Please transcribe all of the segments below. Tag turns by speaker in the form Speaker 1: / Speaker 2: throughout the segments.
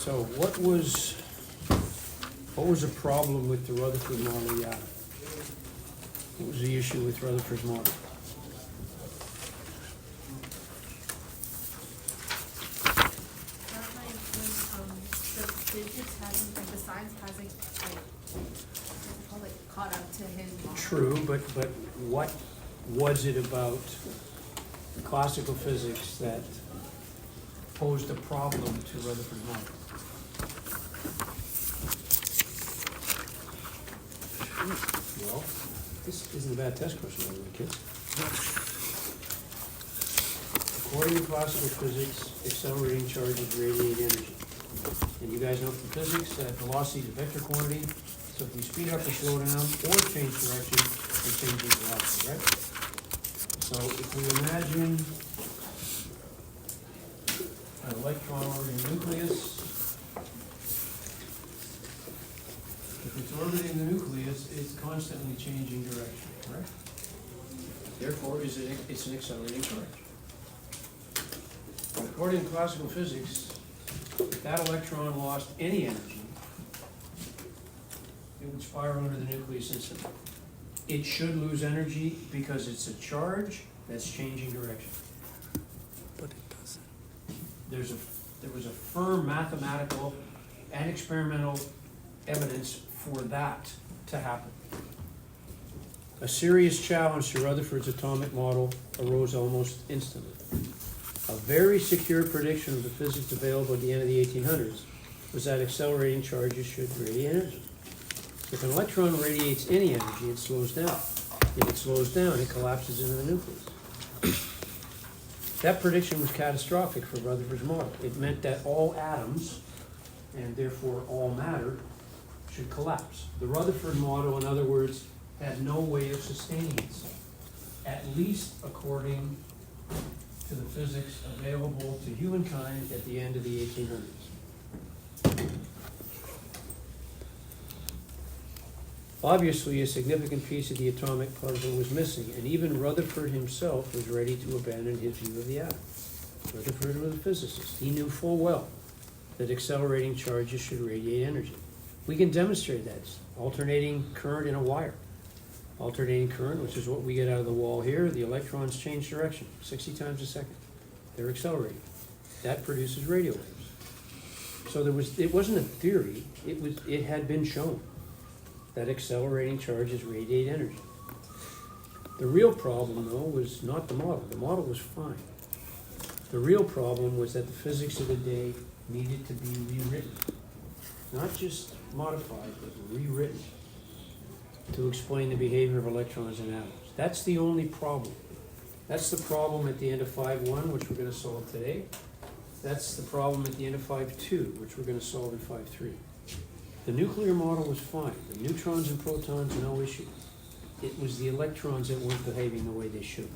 Speaker 1: So what was the problem with the Rutherford model, yeah? What was the issue with Rutherford's model?
Speaker 2: The physics hasn't, like the science hasn't, caught up to his model.
Speaker 1: True, but what was it about classical physics that posed a problem to Rutherford's model? Well, this isn't a bad test question, by the way, kids. According to classical physics, accelerating charges radiate energy. And you guys know from physics that velocity is a vector quantity, so if you speed up or slow down or change direction, you're changing velocity, right? So if we imagine an electron orbiting the nucleus, if it's orbiting the nucleus, it's constantly changing direction, correct? Therefore, it's an accelerating charge. According to classical physics, if that electron lost any energy, it would spiral into the nucleus instantly. It should lose energy because it's a charge that's changing direction.
Speaker 3: But it doesn't.
Speaker 1: There was a firm mathematical and experimental evidence for that to happen. A serious challenge to Rutherford's atomic model arose almost instantly. A very secure prediction of the physics available at the end of the 1800s was that accelerating charges should radiate energy. If an electron radiates any energy, it slows down. If it slows down, it collapses into the nucleus. That prediction was catastrophic for Rutherford's model. It meant that all atoms, and therefore all matter, should collapse. The Rutherford model, in other words, had no way of sustaining itself, at least according to the physics available to humankind at the end of the 1800s. Obviously, a significant piece of the atomic puzzle was missing, and even Rutherford himself was ready to abandon his view of the atom. Rutherford was a physicist. He knew full well that accelerating charges should radiate energy. We can demonstrate that. Alternating current in a wire. Alternating current, which is what we get out of the wall here, the electrons change direction 60 times a second. They're accelerating. That produces radio waves. So it wasn't a theory, it had been shown that accelerating charges radiate energy. The real problem, though, was not the model. The model was fine. The real problem was that the physics of the day needed to be rewritten. Not just modified, but rewritten to explain the behavior of electrons and atoms. That's the only problem. That's the problem at the end of 5.1, which we're going to solve today. That's the problem at the end of 5.2, which we're going to solve in 5.3. The nuclear model was fine. The neutrons and protons, no issue. It was the electrons that weren't behaving the way they should.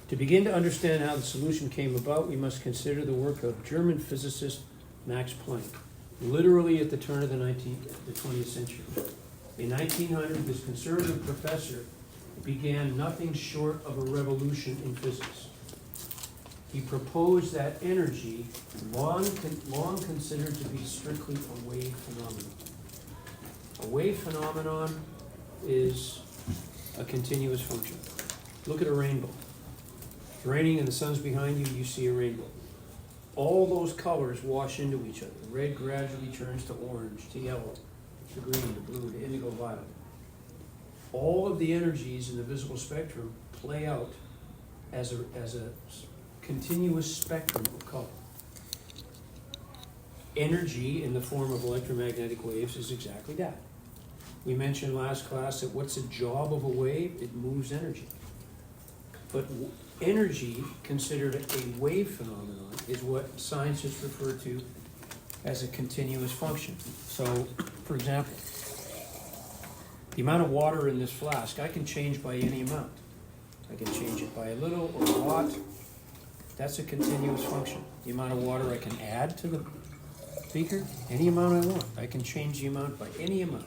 Speaker 1: To begin to understand how the solution came about, we must consider the work of German physicist Max Planck, literally at the turn of the 20th century. In 1900, this conservative professor began nothing short of a revolution in physics. He proposed that energy, long considered to be strictly a wave phenomenon. A wave phenomenon is a continuous function. Look at a rainbow. It's raining and the sun's behind you, you see a rainbow. All those colors wash into each other. Red gradually turns to orange, to yellow, to green, to blue, to indigo violet. All of the energies in the visible spectrum play out as a continuous spectrum of color. Energy in the form of electromagnetic waves is exactly that. We mentioned last class that what's the job of a wave? It moves energy. But energy, considered a wave phenomenon, is what scientists refer to as a continuous function. So, for example, the amount of water in this flask, I can change by any amount. I can change it by a little or a lot. That's a continuous function. The amount of water I can add to the beaker, any amount I want. I can change the amount by any amount.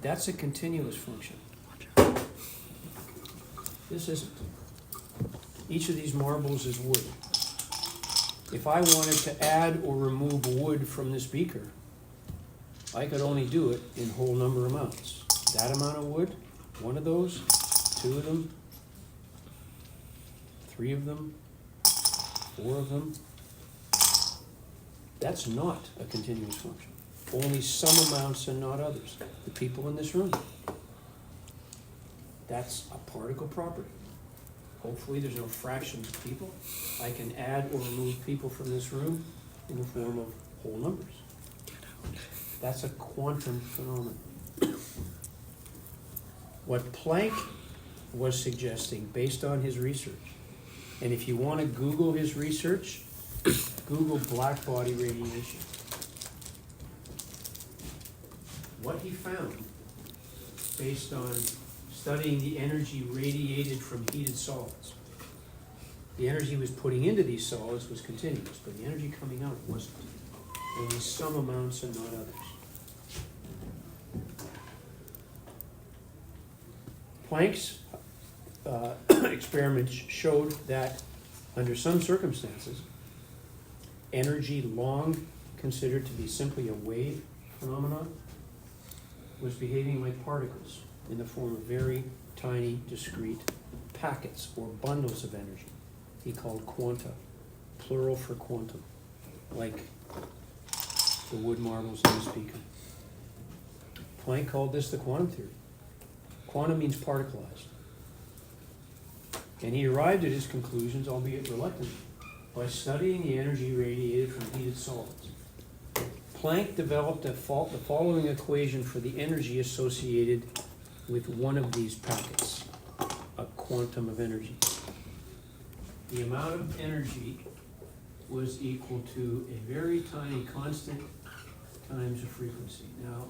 Speaker 1: That's a continuous function. This isn't. Each of these marbles is wood. If I wanted to add or remove wood from this beaker, I could only do it in whole number amounts. That amount of wood, one of those, two of them, three of them, four of them. That's not a continuous function. Only some amounts and not others. The people in this room. That's a particle property. Hopefully there's no fractions of people. I can add or remove people from this room in the form of whole numbers. That's a quantum phenomenon. What Planck was suggesting based on his research, and if you want to Google his research, Google black body radiation. What he found, based on studying the energy radiated from heated solids, the energy he was putting into these solids was continuous, but the energy coming out wasn't. Only some amounts and not others. Planck's experiments showed that under some circumstances, energy long considered to be simply a wave phenomenon was behaving like particles in the form of very tiny, discrete packets or bundles of energy. He called quanta, plural for quantum, like the wood marbles in the speaker. Planck called this the quantum theory. Quantum means particleized. And he arrived at his conclusions, albeit reluctantly, by studying the energy radiated from heated solids. Planck developed the following equation for the energy associated with one of these packets, a quantum of energy. The amount of energy was equal to a very tiny constant times a frequency. Now,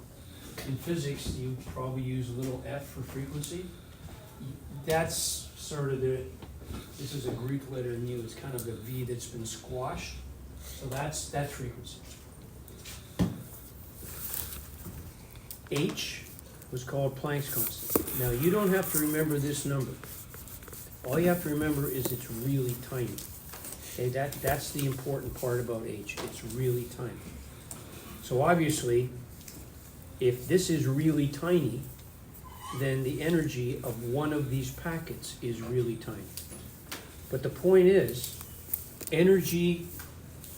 Speaker 1: in physics, you probably use a little f for frequency. That's sort of this is a Greek letter mu, it's kind of a v that's been squashed. So that's frequency. H was called Planck's constant. Now, you don't have to remember this number. All you have to remember is it's really tiny. Okay, that's the important part about H. It's really tiny. So obviously, if this is really tiny, then the energy of one of these packets is really tiny. But the point is, energy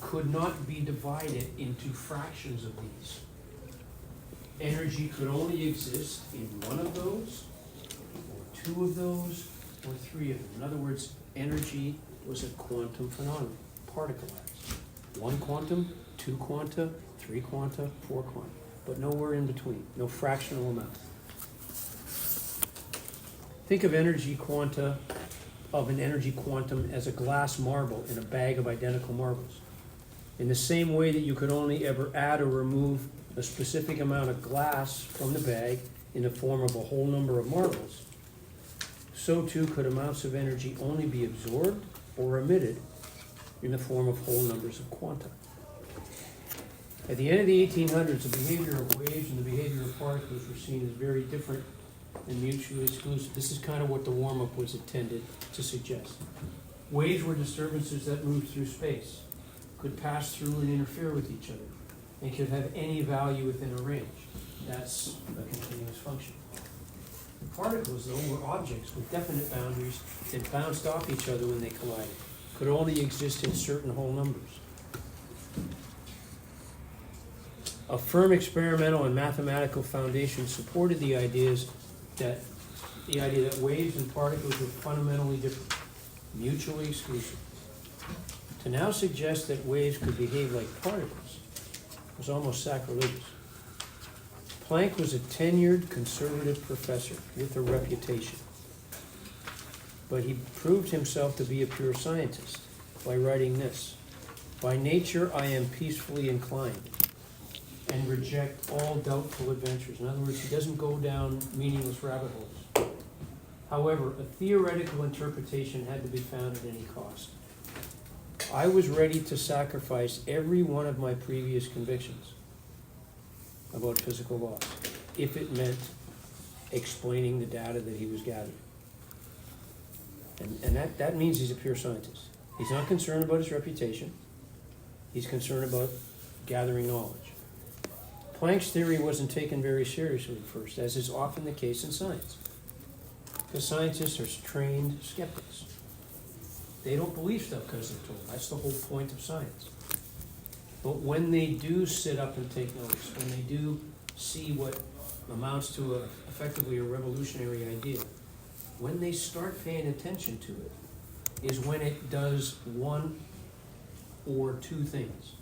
Speaker 1: could not be divided into fractions of these. Energy could only exist in one of those, or two of those, or three of them. In other words, energy was a quantum phenomenon, particleized. One quantum, two quanta, three quanta, four quanta, but nowhere in between, no fractional amount. Think of energy quanta, of an energy quantum as a glass marble in a bag of identical marbles. In the same way that you could only ever add or remove a specific amount of glass from the bag in the form of a whole number of marbles, so too could amounts of energy only be absorbed or emitted in the form of whole numbers of quanta. At the end of the 1800s, the behavior of waves and the behavior of particles were seen as very different and mutually exclusive. This is kind of what the warm-up was intended to suggest. Waves were disturbances that moved through space, could pass through and interfere with each other, and could have any value within a range. That's a continuous function. The particles, though, were objects with definite boundaries that bounced off each other when they collided, could only exist in certain whole numbers. A firm experimental and mathematical foundation supported the idea that waves and particles were fundamentally different, mutually exclusive. To now suggest that waves could behave like particles was almost sacrilegious. Planck was a tenured conservative professor with a reputation, but he proved himself to be a pure scientist by writing this: "By nature I am peacefully inclined, and reject all doubtful adventures." In other words, he doesn't go down meaningless rabbit holes. However, a theoretical interpretation had to be found at any cost. I was ready to sacrifice every one of my previous convictions about physical laws, if it meant explaining the data that he was gathering. And that means he's a pure scientist. He's not concerned about his reputation. He's concerned about gathering knowledge. Planck's theory wasn't taken very seriously at first, as is often the case in science. Because scientists are trained skeptics. They don't believe stuff because they're told. That's the whole point of science. But when they do sit up and take notice, when they do see what amounts to effectively a revolutionary idea, when they start paying attention to it, is when it does one or two things.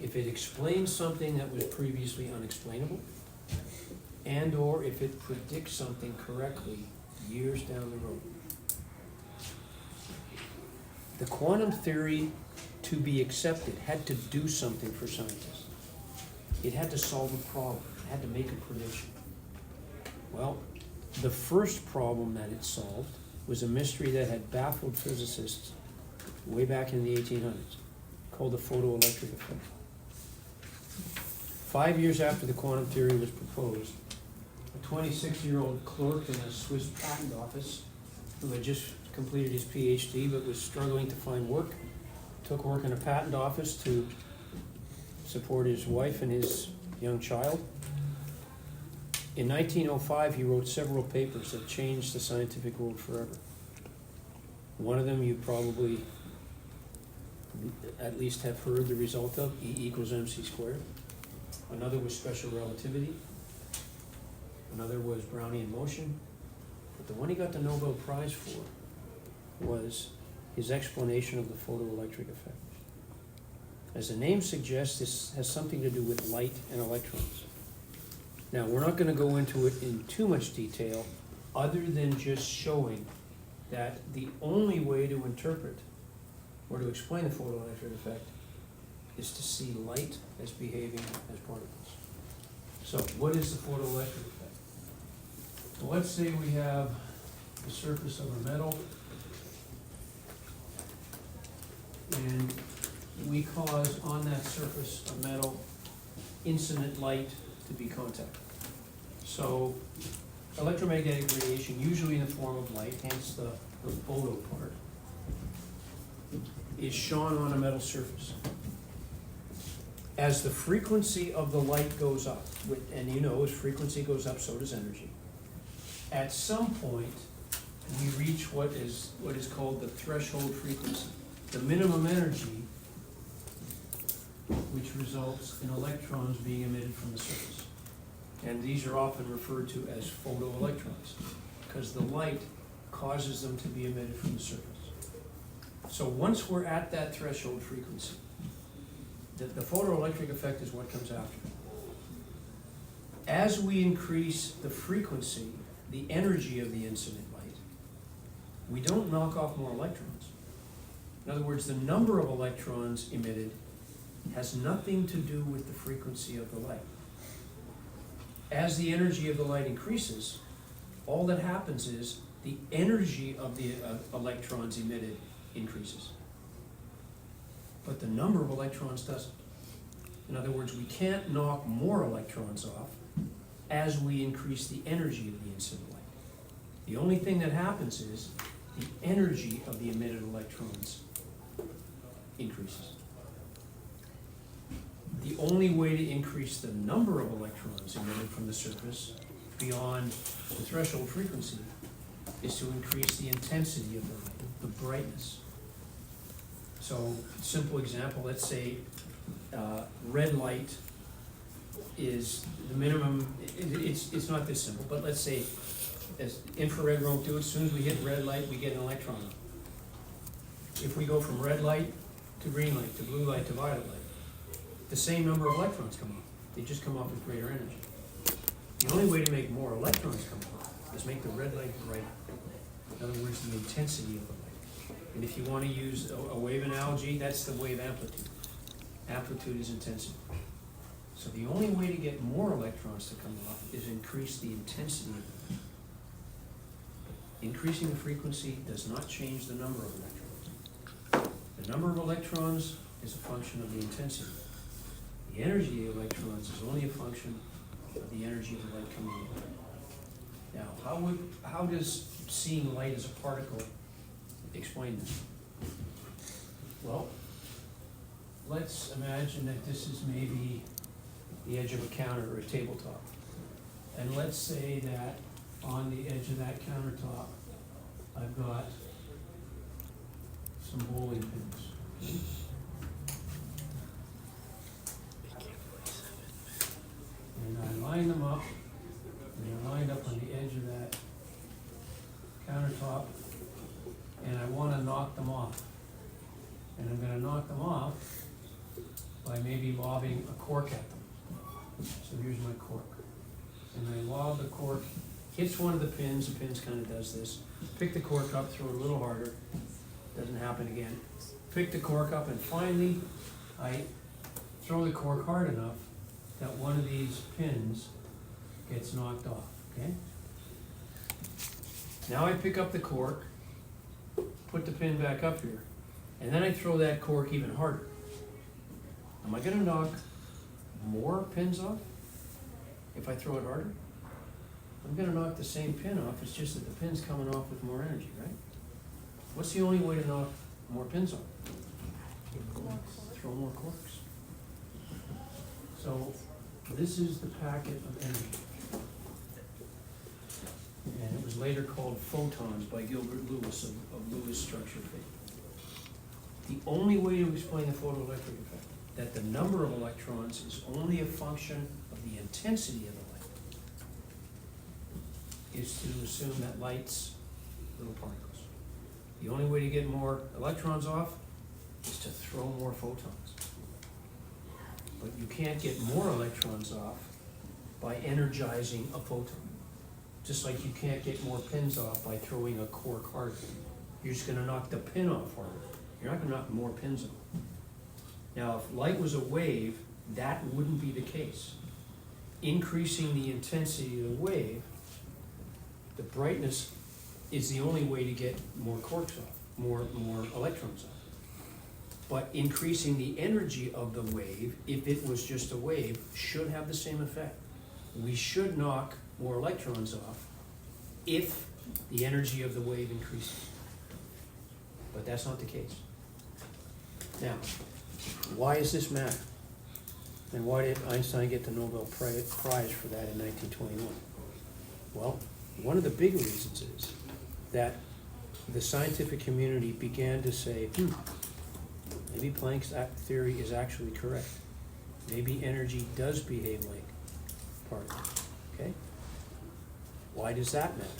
Speaker 1: If it explains something that was previously unexplainable, and or if it predicts something correctly years down the road. The quantum theory, to be accepted, had to do something for scientists. It had to solve a problem. It had to make a prediction. Well, the first problem that it solved was a mystery that had baffled physicists way back in the 1800s, called the photoelectric effect. 5 years after the quantum theory was proposed, a 26-year-old clerk in a Swiss patent office who had just completed his PhD but was struggling to find work, took work in a patent office to support his wife and his young child. In 1905, he wrote several papers that changed the scientific world forever. One of them you probably at least have heard the result of, E equals mc squared. Another was special relativity. Another was Brownian motion. But the one he got the Nobel Prize for was his explanation of the photoelectric effect. As the name suggests, this has something to do with light and electrons. Now, we're not going to go into it in too much detail, other than just showing that the only way to interpret or to explain the photoelectric effect is to see light as behaving as particles. So, what is the photoelectric effect? Well, let's say we have the surface of a metal, and we cause on that surface of metal incident light to be contacted. So electromagnetic radiation, usually in the form of light, hence the photo part, is shone on a metal surface. As the frequency of the light goes up, and you know as frequency goes up, so does energy. At some point, we reach what is called the threshold frequency, the minimum energy, which results in electrons being emitted from the surface. And these are often referred to as photoelectrons, because the light causes them to be emitted from the surface. So once we're at that threshold frequency, the photoelectric effect is what comes after. As we increase the frequency, the energy of the incident light, we don't knock off more electrons. In other words, the number of electrons emitted has nothing to do with the frequency of the light. As the energy of the light increases, all that happens is the energy of the electrons emitted increases. But the number of electrons doesn't. In other words, we can't knock more electrons off as we increase the energy of the incident light. The only thing that happens is the energy of the emitted electrons increases. The only way to increase the number of electrons emitted from the surface beyond the threshold frequency is to increase the intensity of the light, the brightness. So, simple example, let's say red light is the minimum, it's not this simple, but let's say as infrared won't do it, as soon as we hit red light, we get an electron. If we go from red light to green light, to blue light, to violet light, the same number of electrons come off. They just come off with greater energy. The only way to make more electrons come off is make the red light brighter. In other words, the intensity of the light. And if you want to use a wave analogy, that's the wave amplitude. Amplitude is intensity. So the only way to get more electrons to come off is increase the intensity of the light. Increasing the frequency does not change the number of electrons. The number of electrons is a function of the intensity. The energy of the electrons is only a function of the energy of the light coming in. Now, how does seeing light as a particle explain this? Well, let's imagine that this is maybe the edge of a counter or a tabletop. And let's say that on the edge of that countertop, I've got some bowling pins. Okay? And I line them up, and they're lined up on the edge of that countertop, and I want to knock them off. And I'm going to knock them off by maybe lobbing a cork at them. So here's my cork. And I lob the cork, hits one of the pins kind of does this. Pick the cork up, throw it a little harder, doesn't happen again. Pick the cork up, and finally I throw the cork hard enough that one of these pins gets knocked off, okay? Now I pick up the cork, put the pin back up here, and then I throw that cork even harder. Am I gonna knock more pins off if I throw it harder? I'm gonna knock the same pin off, it's just that the pin's coming off with more energy, right? What's the only way to knock more pins off? Throw more corks. So this is the packet of energy. And it was later called photons by Gilbert Lewis of Lewis structure theory. The only way to explain the photoelectric effect, that the number of electrons is only a function of the intensity of the light, is to assume that light's little particles. The only way to get more electrons off is to throw more photons. But you can't get more electrons off by energizing a photon. Just like you can't get more pins off by throwing a cork harder. You're just gonna knock the pin off harder. You're not gonna knock more pins off. Now, if light was a wave, that wouldn't be the case. Increasing the intensity of the wave, the brightness is the only way to get more corks off, more electrons off. But increasing the energy of the wave, if it was just a wave, should have the same effect. We should knock more electrons off if the energy of the wave increases. But that's not the case. Now, why does this matter? And why did Einstein get the Nobel Prize for that in 1921? Well, one of the big reasons is that the scientific community began to say, maybe Planck's theory is actually correct. Maybe energy does behave like particles, okay? Why does that matter?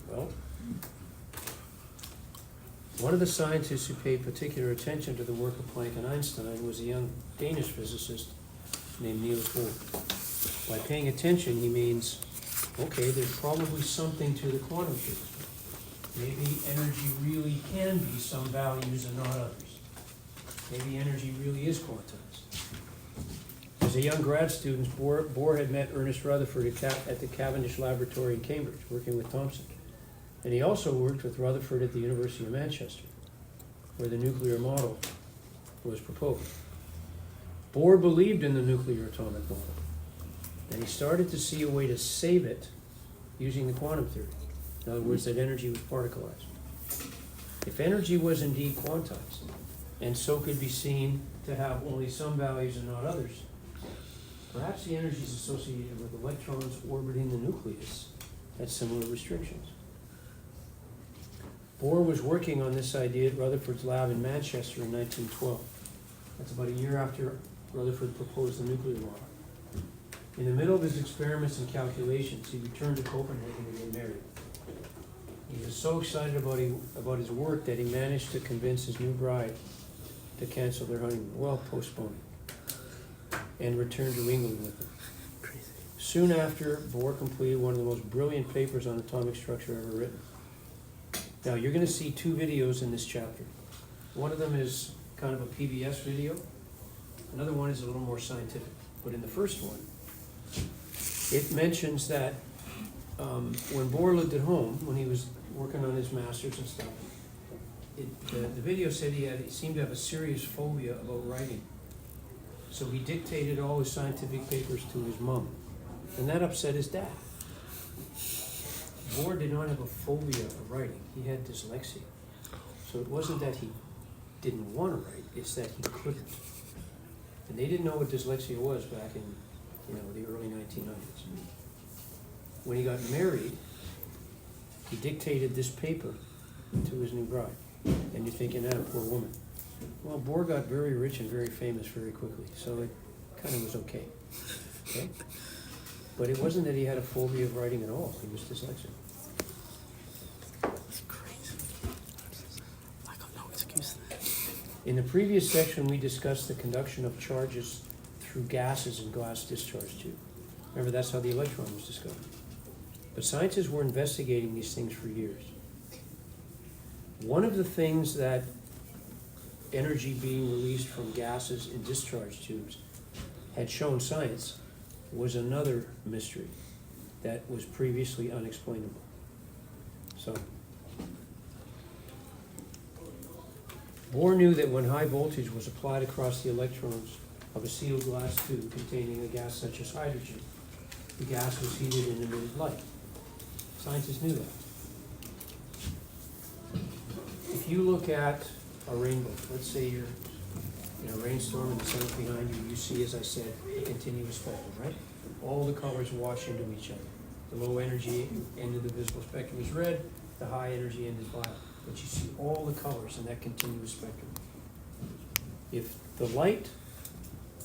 Speaker 1: Well, one of the scientists who paid particular attention to the work of Planck and Einstein was a young Danish physicist named Niels Bohr. By paying attention, he means, okay, there's probably something to the quantum theory. Maybe energy really can be some values and not others. Maybe energy really is quantized. As a young grad student, Bohr had met Ernest Rutherford at the Cavendish Laboratory in Cambridge, working with Thomson. And he also worked with Rutherford at the University of Manchester, where the nuclear model was proposed. Bohr believed in the nuclear atomic model, and he started to see a way to save it using the quantum theory. In other words, that energy was particleized. If energy was indeed quantized, and so could be seen to have only some values and not others, perhaps the energies associated with electrons orbiting the nucleus had similar restrictions. Bohr was working on this idea at Rutherford's lab in Manchester in 1912. That's about a year after Rutherford proposed the nuclear model. In the middle of his experiments and calculations, he returned to Copenhagen to get married. He was so excited about his work that he managed to convince his new bride to cancel their honeymoon, well, postpone it, and return to England with him. Soon after, Bohr completed one of the most brilliant papers on atomic structure ever written. Now, you're going to see two videos in this chapter. One of them is kind of a PBS video. Another one is a little more scientific. But in the first one, it mentions that when Bohr lived at home, when he was working on his master's and stuff, the video said he seemed to have a serious phobia about writing. So he dictated all his scientific papers to his mom. And that upset his dad. Bohr did not have a phobia of writing. He had dyslexia. So it wasn't that he didn't want to write, it's that he couldn't. And they didn't know what dyslexia was back in, the early 1900s. When he got married, he dictated this paper to his new bride. And you're thinking, poor woman. Well, Bohr got very rich and very famous very quickly, so it kind of was okay. Okay? But it wasn't that he had a phobia of writing at all. He was dyslexic.
Speaker 3: That's crazy. I got no excuse.
Speaker 1: In the previous section, we discussed the conduction of charges through gases in glass discharge tube. Remember, that's how the electron was discovered. But scientists were investigating these things for years. One of the things that energy being released from gases in discharge tubes had shown science was another mystery that was previously unexplainable. So, Bohr knew that when high voltage was applied across the electrons of a sealed glass tube containing a gas such as hydrogen, the gas was heated and emitted light. Scientists knew that. If you look at a rainbow, let's say you're in a rainstorm and the sun's behind you, you see, as I said, a continuous spectrum, right? All the colors wash into each other. The low energy end of the visible spectrum is red, the high energy end is violet. But you see all the colors in that continuous spectrum. If the light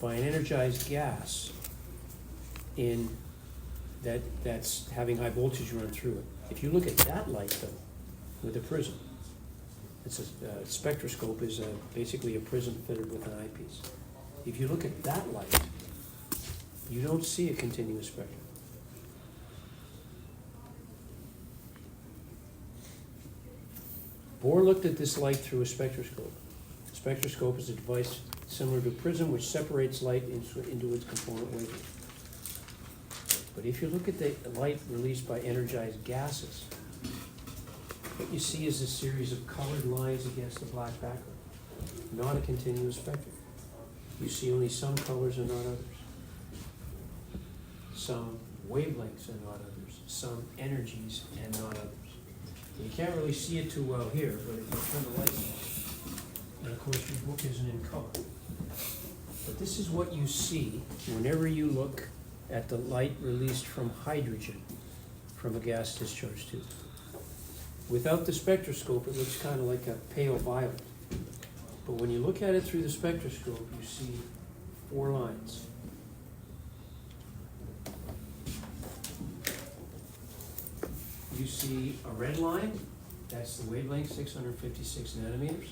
Speaker 1: by an energized gas that's having high voltage run through it, if you look at that light though, with a prism, it's a spectroscope is basically a prism fitted with an eyepiece. If you look at that light, you don't see a continuous spectrum. Bohr looked at this light through a spectroscope. A spectroscope is a device similar to a prism which separates light into its component wavelengths. But if you look at the light released by energized gases, what you see is a series of colored lines against a black background, not a continuous spectrum. You see only some colors and not others. Some wavelengths and not others. Some energies and not others. You can't really see it too well here, but if you turn the lights on, and of course your book isn't in color. But this is what you see whenever you look at the light released from hydrogen from a gas discharge tube. Without the spectroscope, it looks kind of like a pale violet. But when you look at it through the spectroscope, you see 4 lines. You see a red line, that's the wavelength, 656 nanometers.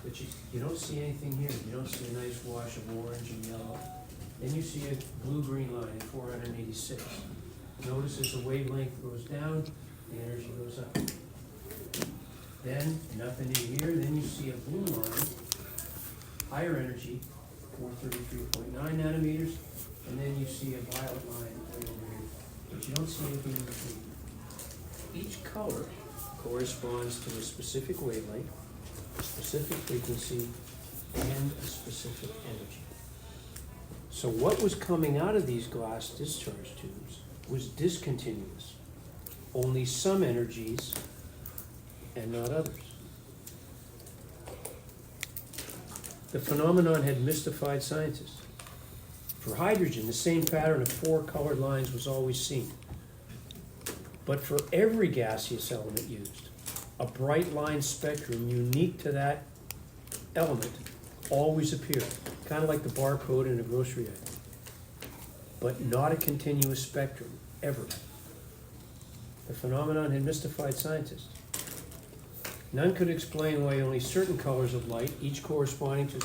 Speaker 1: But you don't see anything here. You don't see a nice wash of orange and yellow. Then you see a blue-green line at 486. Notice as the wavelength goes down, the energy goes up. Then, nothing in here, then you see a blue line, higher energy, 433.9 nanometers, and then you see a violet line way over here. But you don't see anything in between. Each color corresponds to a specific wavelength, a specific frequency, and a specific energy. So what was coming out of these glass discharge tubes was discontinuous. Only some energies and not others. The phenomenon had mystified scientists. For hydrogen, the same pattern of 4 colored lines was always seen. But for every gaseous element used, a bright line spectrum unique to that element always appeared, kind of like the barcode in a grocery item, but not a continuous spectrum, ever. The phenomenon had mystified scientists. None could explain why only certain colors of light, each corresponding to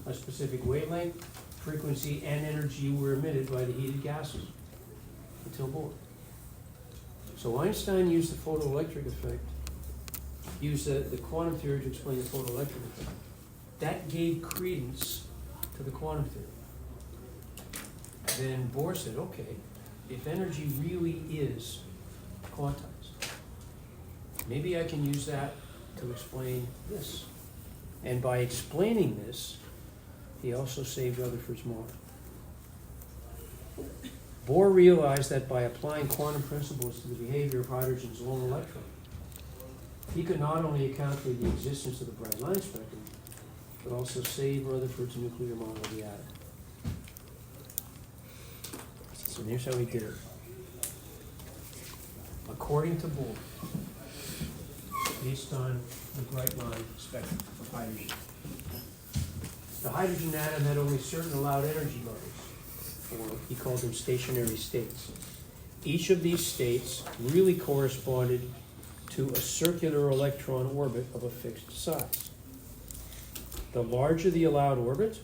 Speaker 1: a specific wavelength, frequency, and energy, were emitted by the heated gases, until Bohr. So Einstein used the photoelectric effect, used the quantum theory to explain the photoelectric effect. That gave credence to the quantum theory. Then Bohr said, okay, if energy really is quantized, maybe I can use that to explain this. And by explaining this, he also saved Rutherford's model. Bohr realized that by applying quantum principles to the behavior of hydrogen's lone electron, he could not only account for the existence of the bright line spectrum, but also save Rutherford's nuclear model of the atom. So here's how he did it. According to Bohr, based on the bright line spectrum of hydrogen, the hydrogen atom had only certain allowed energy levels, or he called them stationary states. Each of these states really corresponded to a circular electron orbit of a fixed size. The larger the allowed orbit,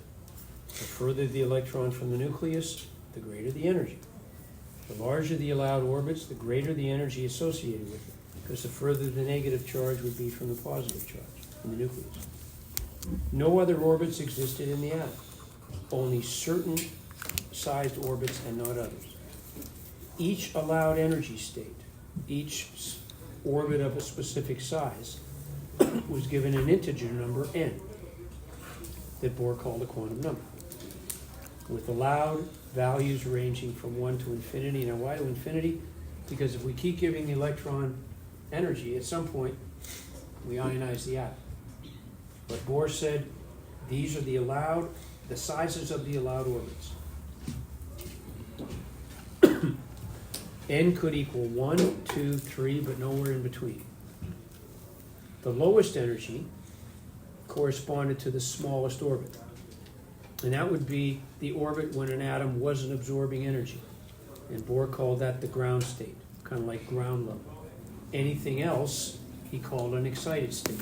Speaker 1: the further the electron from the nucleus, the greater the energy. The larger the allowed orbits, the greater the energy associated with it, because the further the negative charge would be from the positive charge in the nucleus. No other orbits existed in the atom, only certain sized orbits and not others. Each allowed energy state, each orbit of a specific size, was given an integer number n that Bohr called a quantum number, with allowed values ranging from 1 to infinity. Now, why to infinity? Because if we keep giving the electron energy, at some point we ionize the atom. But Bohr said these are the sizes of the allowed orbits. N could equal 1, 2, 3, but nowhere in between. The lowest energy corresponded to the smallest orbit. And that would be the orbit when an atom wasn't absorbing energy. And Bohr called that the ground state, kind of like ground level. Anything else he called an excited state.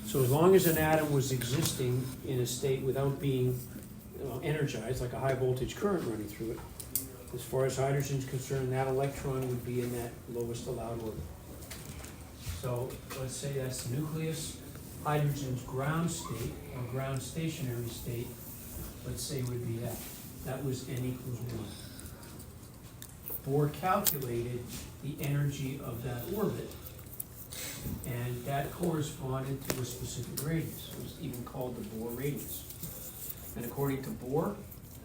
Speaker 1: So as long as an atom was existing in a state without being energized, like a high voltage current running through it, as far as hydrogen is concerned, that electron would be in that lowest allowed orbit. So let's say that's the nucleus. Hydrogen's ground state, or ground stationary state, let's say would be that. That was n equals 1. Bohr calculated the energy of that orbit, and that corresponded to a specific radius. It was even called the Bohr radius. And according to Bohr,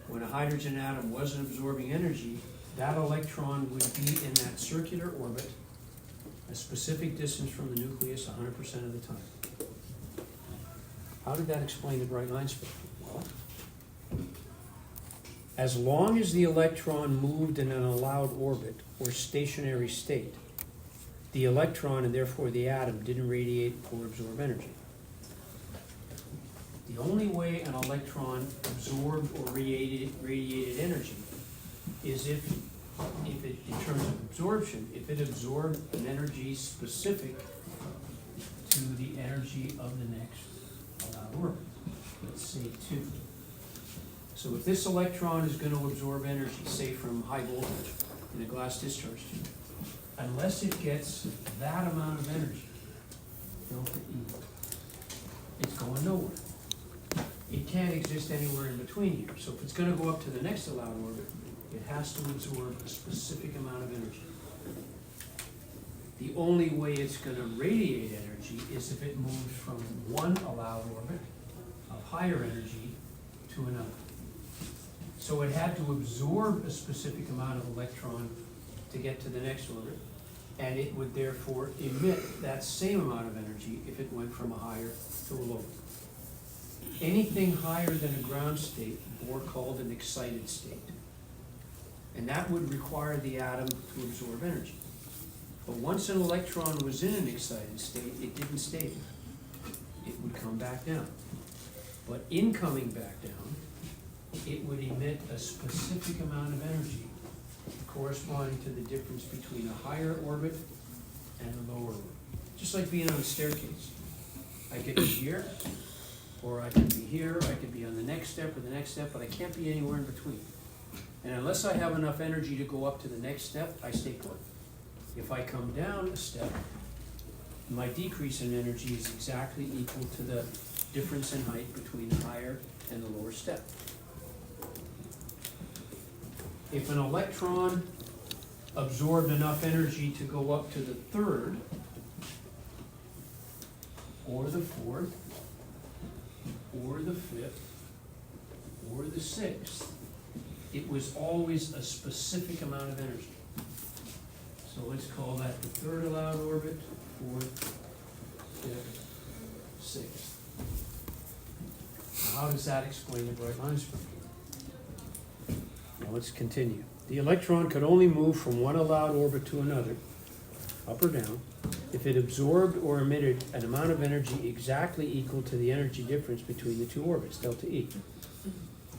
Speaker 1: when a hydrogen atom wasn't absorbing energy, that electron would be in that circular orbit, a specific distance from the nucleus 100% of the time. How did that explain the bright line spectrum? Well, as long as the electron moved in an allowed orbit or stationary state, the electron, and therefore the atom, didn't radiate or absorb energy. The only way an electron absorbed or radiated energy is if it, in terms of absorption, if it absorbed an energy specific to the energy of the next allowed orbit. Let's say 2. So if this electron is going to absorb energy, say from high voltage in a glass discharge tube, unless it gets that amount of energy, delta E, it's going nowhere. It can't exist anywhere in between here. So if it's going to go up to the next allowed orbit, it has to absorb a specific amount of energy. The only way it's going to radiate energy is if it moves from one allowed orbit of higher energy to another. So it had to absorb a specific amount of electron to get to the next orbit, and it would therefore emit that same amount of energy if it went from a higher to a lower. Anything higher than a ground state, Bohr called an excited state. And that would require the atom to absorb energy. But once an electron was in an excited state, it didn't stay there. It would come back down. But in coming back down, it would emit a specific amount of energy corresponding to the difference between a higher orbit and a lower orbit. Just like being on a staircase. I could be here, or I could be here, I could be on the next step or the next step, but I can't be anywhere in between. And unless I have enough energy to go up to the next step, I stay put. If I come down a step, my decrease in energy is exactly equal to the difference in height between the higher and the lower step. If an electron absorbed enough energy to go up to the third, or the fourth, or the fifth, or the sixth, it was always a specific amount of energy. So let's call that the third allowed orbit, fourth, 6. Now, how does that explain the bright line spectrum? Now let's continue. The electron could only move from one allowed orbit to another, up or down, if it absorbed or emitted an amount of energy exactly equal to the energy difference between the two orbits, delta E.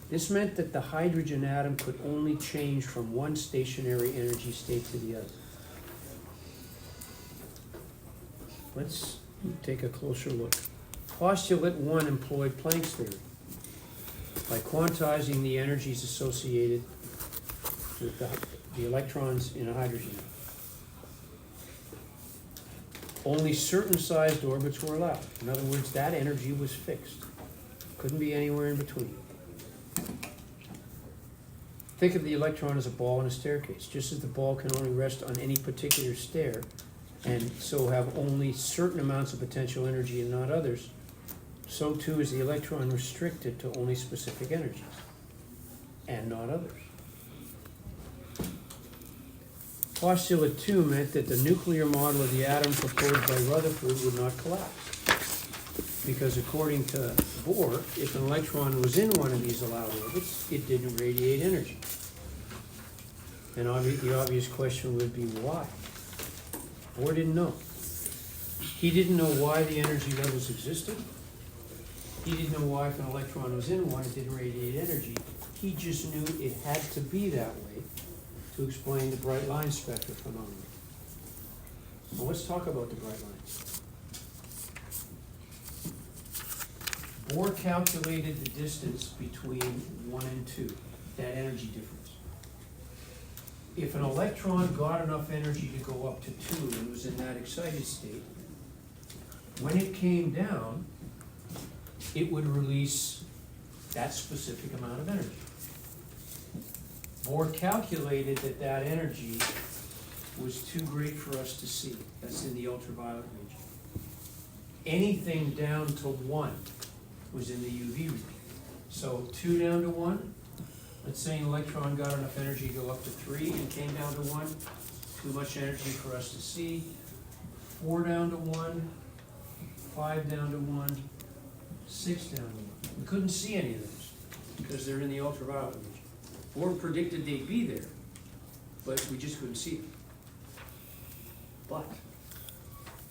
Speaker 1: This meant that the hydrogen atom could only change from one stationary energy state to the other. Let's take a closer look. Postulate 1 employed Planck's theory by quantizing the energies associated with the electrons in a hydrogen atom. Only certain sized orbits were allowed. In other words, that energy was fixed. Couldn't be anywhere in between. Think of the electron as a ball in a staircase. Just as the ball can only rest on any particular stair, and so have only certain amounts of potential energy and not others, so too is the electron restricted to only specific energies, and not others. Postulate 2 meant that the nuclear model of the atom proposed by Rutherford would not collapse. Because according to Bohr, if an electron was in one of these allowed orbits, it didn't radiate energy. And the obvious question would be why? Bohr didn't know. He didn't know why the energy levels existed. He didn't know why if an electron was in one, it didn't radiate energy. He just knew it had to be that way to explain the bright line spectra phenomenon. Now let's talk about the bright lines. Bohr calculated the distance between 1 and 2, that energy difference. If an electron got enough energy to go up to 2 and was in that excited state, when it came down, it would release that specific amount of energy. Bohr calculated that that energy was too great for us to see. That's in the ultraviolet region. Anything down to 1 was in the UV region. So 2 down to 1, let's say an electron got enough energy to go up to 3 and came down to 1, too much energy for us to see. 4 down to 1, 5 down to 1, 6 down to 1. We couldn't see any of those because they're in the ultraviolet region. Bohr predicted they'd be there, but we just couldn't see them. But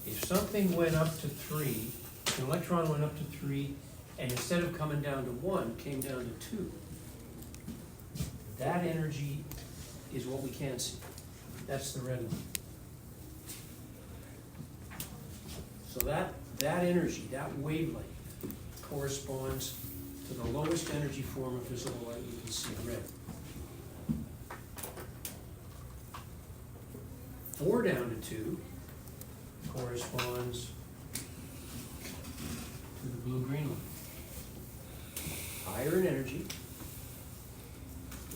Speaker 1: if something went up to 3, if an electron went up to 3, and instead of coming down to 1, came down to 2, that energy is what we can see. That's the red line. So that energy, that wavelength, corresponds to the lowest energy form of visible light you can see, red. 4 down to 2 corresponds to the blue-green line. Higher in energy,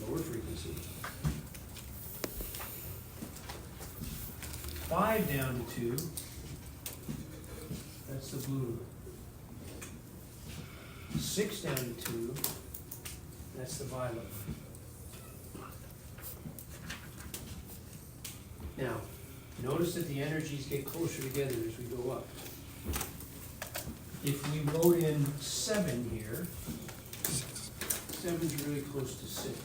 Speaker 1: lower frequency. 5 down to 2, that's the blue line. 6 down to 2, that's the violet line. Now, notice that the energies get closer together as we go up. If we wrote in 7 here, 7's really close to 6.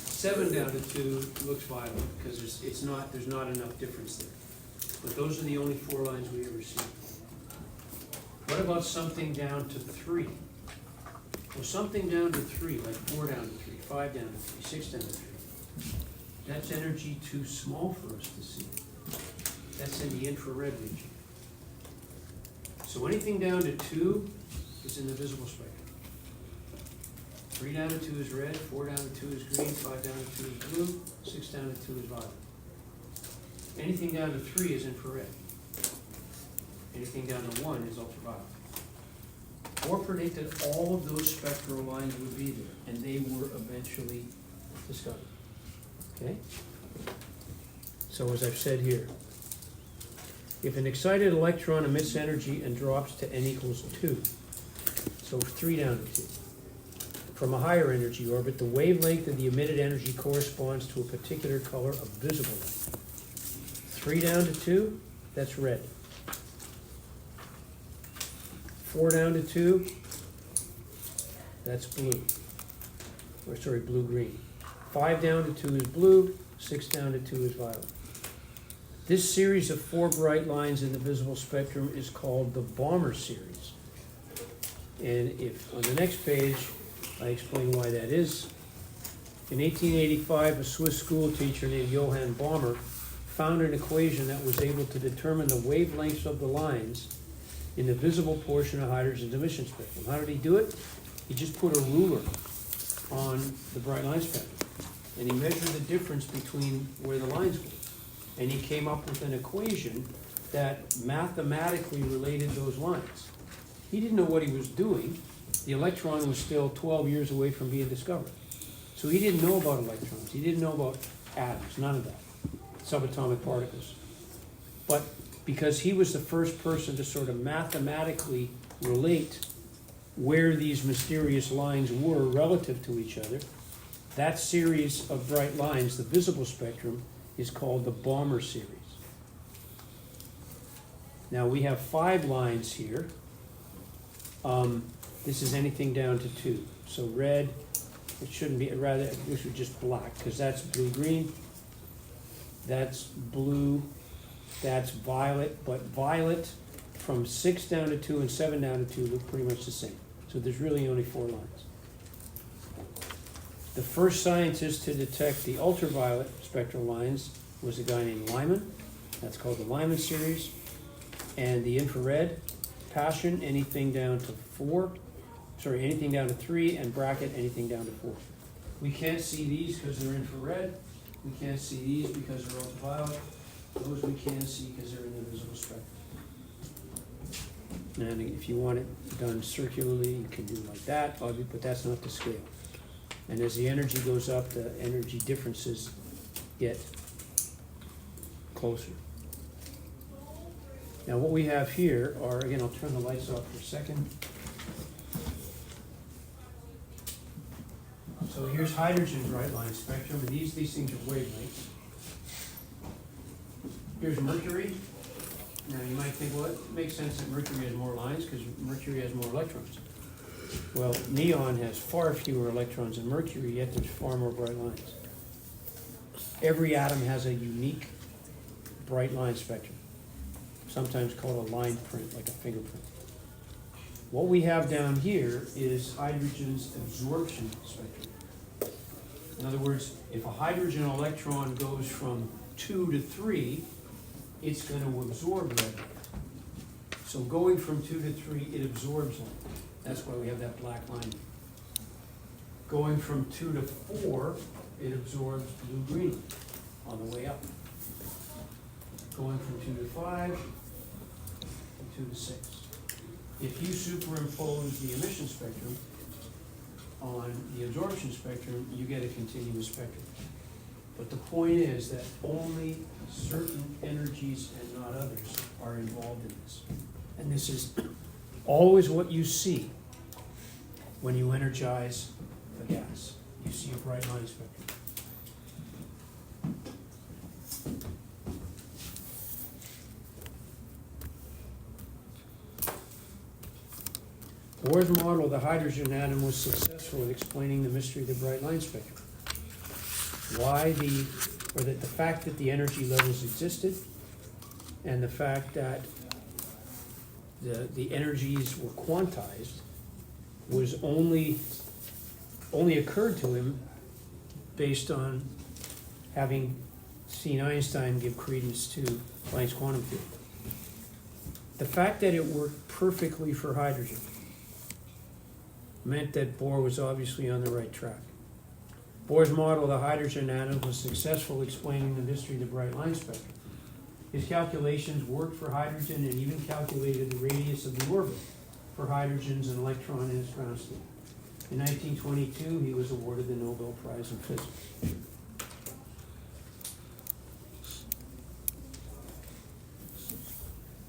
Speaker 1: 7 down to 2 looks violet because there's not enough difference there. But those are the only 4 lines we ever see. What about something down to 3? Well, something down to 3, like 4 down to 3, 5 down to 3, 6 down to 3. That's energy too small for us to see. That's in the infrared region. So anything down to 2 is in the visible spectrum. 3 down to 2 is red, 4 down to 2 is green, 5 down to 2 is blue, 6 down to 2 is violet. Anything down to 3 is infrared. Anything down to 1 is ultraviolet. Bohr predicted all of those spectral lines would be there, and they were eventually discovered. Okay? So as I've said here, if an excited electron emits energy and drops to n equals 2, so 3 down to 2, from a higher energy orbit, the wavelength of the emitted energy corresponds to a particular color of visible light. 3 down to 2, that's red. 4 down to 2, that's blue. Or sorry, blue-green. 5 down to 2 is blue, 6 down to 2 is violet. This series of 4 bright lines in the visible spectrum is called the Balmer series. And if, on the next page, I explain why that is. In 1885, a Swiss school teacher named Johann Balmer found an equation that was able to determine the wavelengths of the lines in the visible portion of hydrogen's emission spectrum. How did he do it? He just put a ruler on the bright line spectrum, and he measured the difference between where the lines were. And he came up with an equation that mathematically related those lines. He didn't know what he was doing. The electron was still 12 years away from being discovered. So he didn't know about electrons. He didn't know about atoms, none of that, subatomic particles. But because he was the first person to sort of mathematically relate where these mysterious lines were relative to each other, that series of bright lines, the visible spectrum, is called the Balmer series. Now we have 5 lines here. This is anything down to 2. So red, it shouldn't be, rather, this is just black, because that's blue-green. That's blue, that's violet, but violet from 6 down to 2 and 7 down to 2 look pretty much the same. So there's really only 4 lines. The first scientist to detect the ultraviolet spectral lines was a guy named Lyman. That's called the Lyman series. And the infrared, Passion, anything down to 4. Sorry, anything down to 3, and bracket, anything down to 4. We can't see these because they're infrared. We can't see these because they're ultraviolet. Those we can see because they're in the visible spectrum. And if you want it done circularly, you can do it like that, but that's not the scale. And as the energy goes up, the energy differences get closer. Now what we have here are, again, I'll turn the lights off for a second. So here's hydrogen's bright line spectrum, and these things are wavelengths. Here's mercury. Now you might think, well, it makes sense that mercury has more lines because mercury has more electrons. Well, neon has far fewer electrons than mercury, yet there's far more bright lines. Every atom has a unique bright line spectrum, sometimes called a line print, like a fingerprint. What we have down here is hydrogen's absorption spectrum. In other words, if a hydrogen electron goes from 2 to 3, it's going to absorb red light. So going from 2 to 3, it absorbs light. That's why we have that black line. Going from 2 to 4, it absorbs blue-green on the way up. Going from 2 to 5, and 2 to 6. If you superimpose the emission spectrum on the absorption spectrum, you get a continuous spectrum. But the point is that only certain energies and not others are involved in this. And this is always what you see when you energize a gas. You see a bright line spectrum. Bohr's model of the hydrogen atom was successful in explaining the mystery of the bright line spectrum. The fact that the energy levels existed, and the fact that the energies were quantized was only occurred to him based on having seen Einstein give credence to Planck's quantum field. The fact that it worked perfectly for hydrogen meant that Bohr was obviously on the right track. Bohr's model of the hydrogen atom was successful explaining the mystery of the bright line spectrum. His calculations worked for hydrogen and even calculated the radius of the orbit for hydrogens and electron in its ground state. In 1922, he was awarded the Nobel Prize in Physics.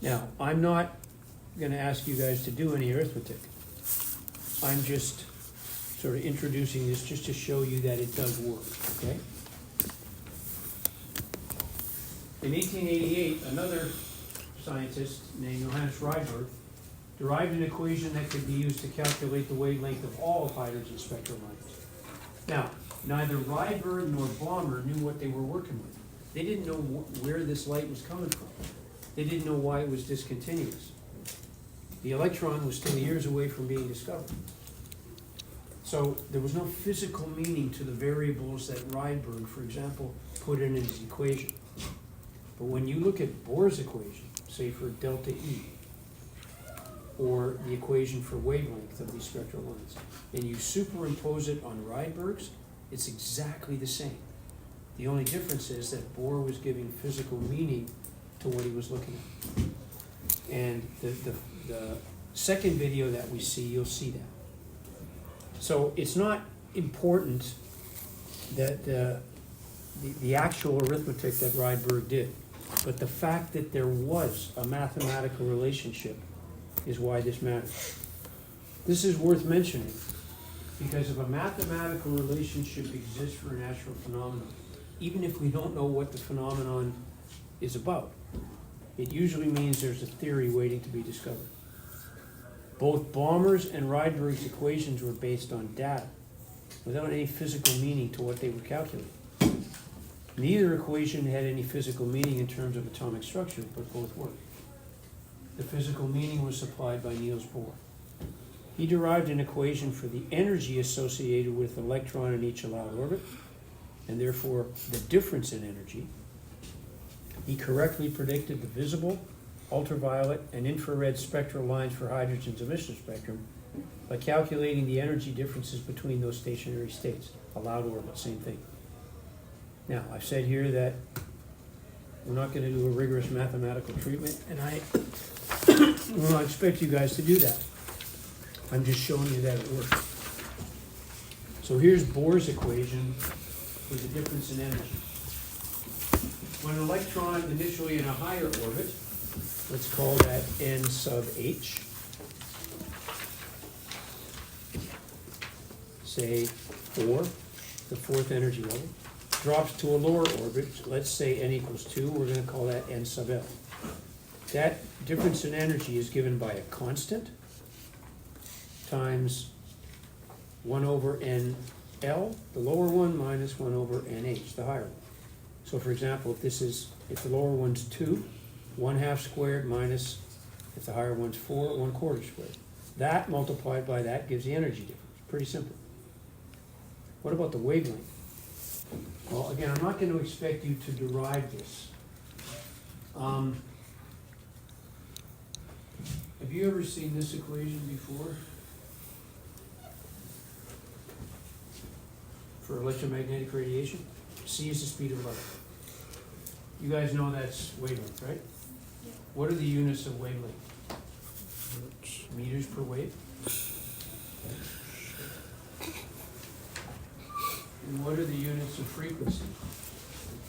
Speaker 1: Now, I'm not going to ask you guys to do any arithmetic. I'm just sort of introducing this just to show you that it does work, okay? In 1888, another scientist named Johannes Rydberg derived an equation that could be used to calculate the wavelength of all hydrogen spectral lines. Now, neither Rydberg nor Balmer knew what they were working with. They didn't know where this light was coming from. They didn't know why it was discontinuous. The electron was still years away from being discovered. So there was no physical meaning to the variables that Rydberg, for example, put in his equation. But when you look at Bohr's equation, say for delta E, or the equation for wavelength of these spectral lines, and you superimpose it on Rydberg's, it's exactly the same. The only difference is that Bohr was giving physical meaning to what he was looking at. And the second video that we see, you'll see that. So it's not important that the actual arithmetic that Rydberg did, but the fact that there was a mathematical relationship is why this matters. This is worth mentioning because if a mathematical relationship exists for a natural phenomenon, even if we don't know what the phenomenon is about, it usually means there's a theory waiting to be discovered. Both Balmer's and Rydberg's equations were based on data, without any physical meaning to what they were calculating. Neither equation had any physical meaning in terms of atomic structure, but both worked. The physical meaning was supplied by Niels Bohr. He derived an equation for the energy associated with an electron in each allowed orbit, and therefore the difference in energy. He correctly predicted the visible, ultraviolet, and infrared spectral lines for hydrogen's emission spectrum by calculating the energy differences between those stationary states. Allowed orbit, same thing. Now, I've said here that we're not going to do a rigorous mathematical treatment, and I will not expect you guys to do that. I'm just showing you that it works. So here's Bohr's equation for the difference in energy. When an electron initially in a higher orbit, let's call that n sub h, say 4, the fourth energy level, drops to a lower orbit, let's say n equals 2, we're going to call that n sub l. That difference in energy is given by a constant times 1 over nl, the lower one, minus 1 over nh, the higher one. So for example, if the lower one's 2, 1/2 squared minus, if the higher one's 4, 1/4 squared. That multiplied by that gives the energy difference. Pretty simple. What about the wavelength? Well, again, I'm not going to expect you to derive this. Have you ever seen this equation before? For electromagnetic radiation? C is the speed of light. You guys know that's wavelength, right? What are the units of wavelength? Meters per wave? And what are the units of frequency?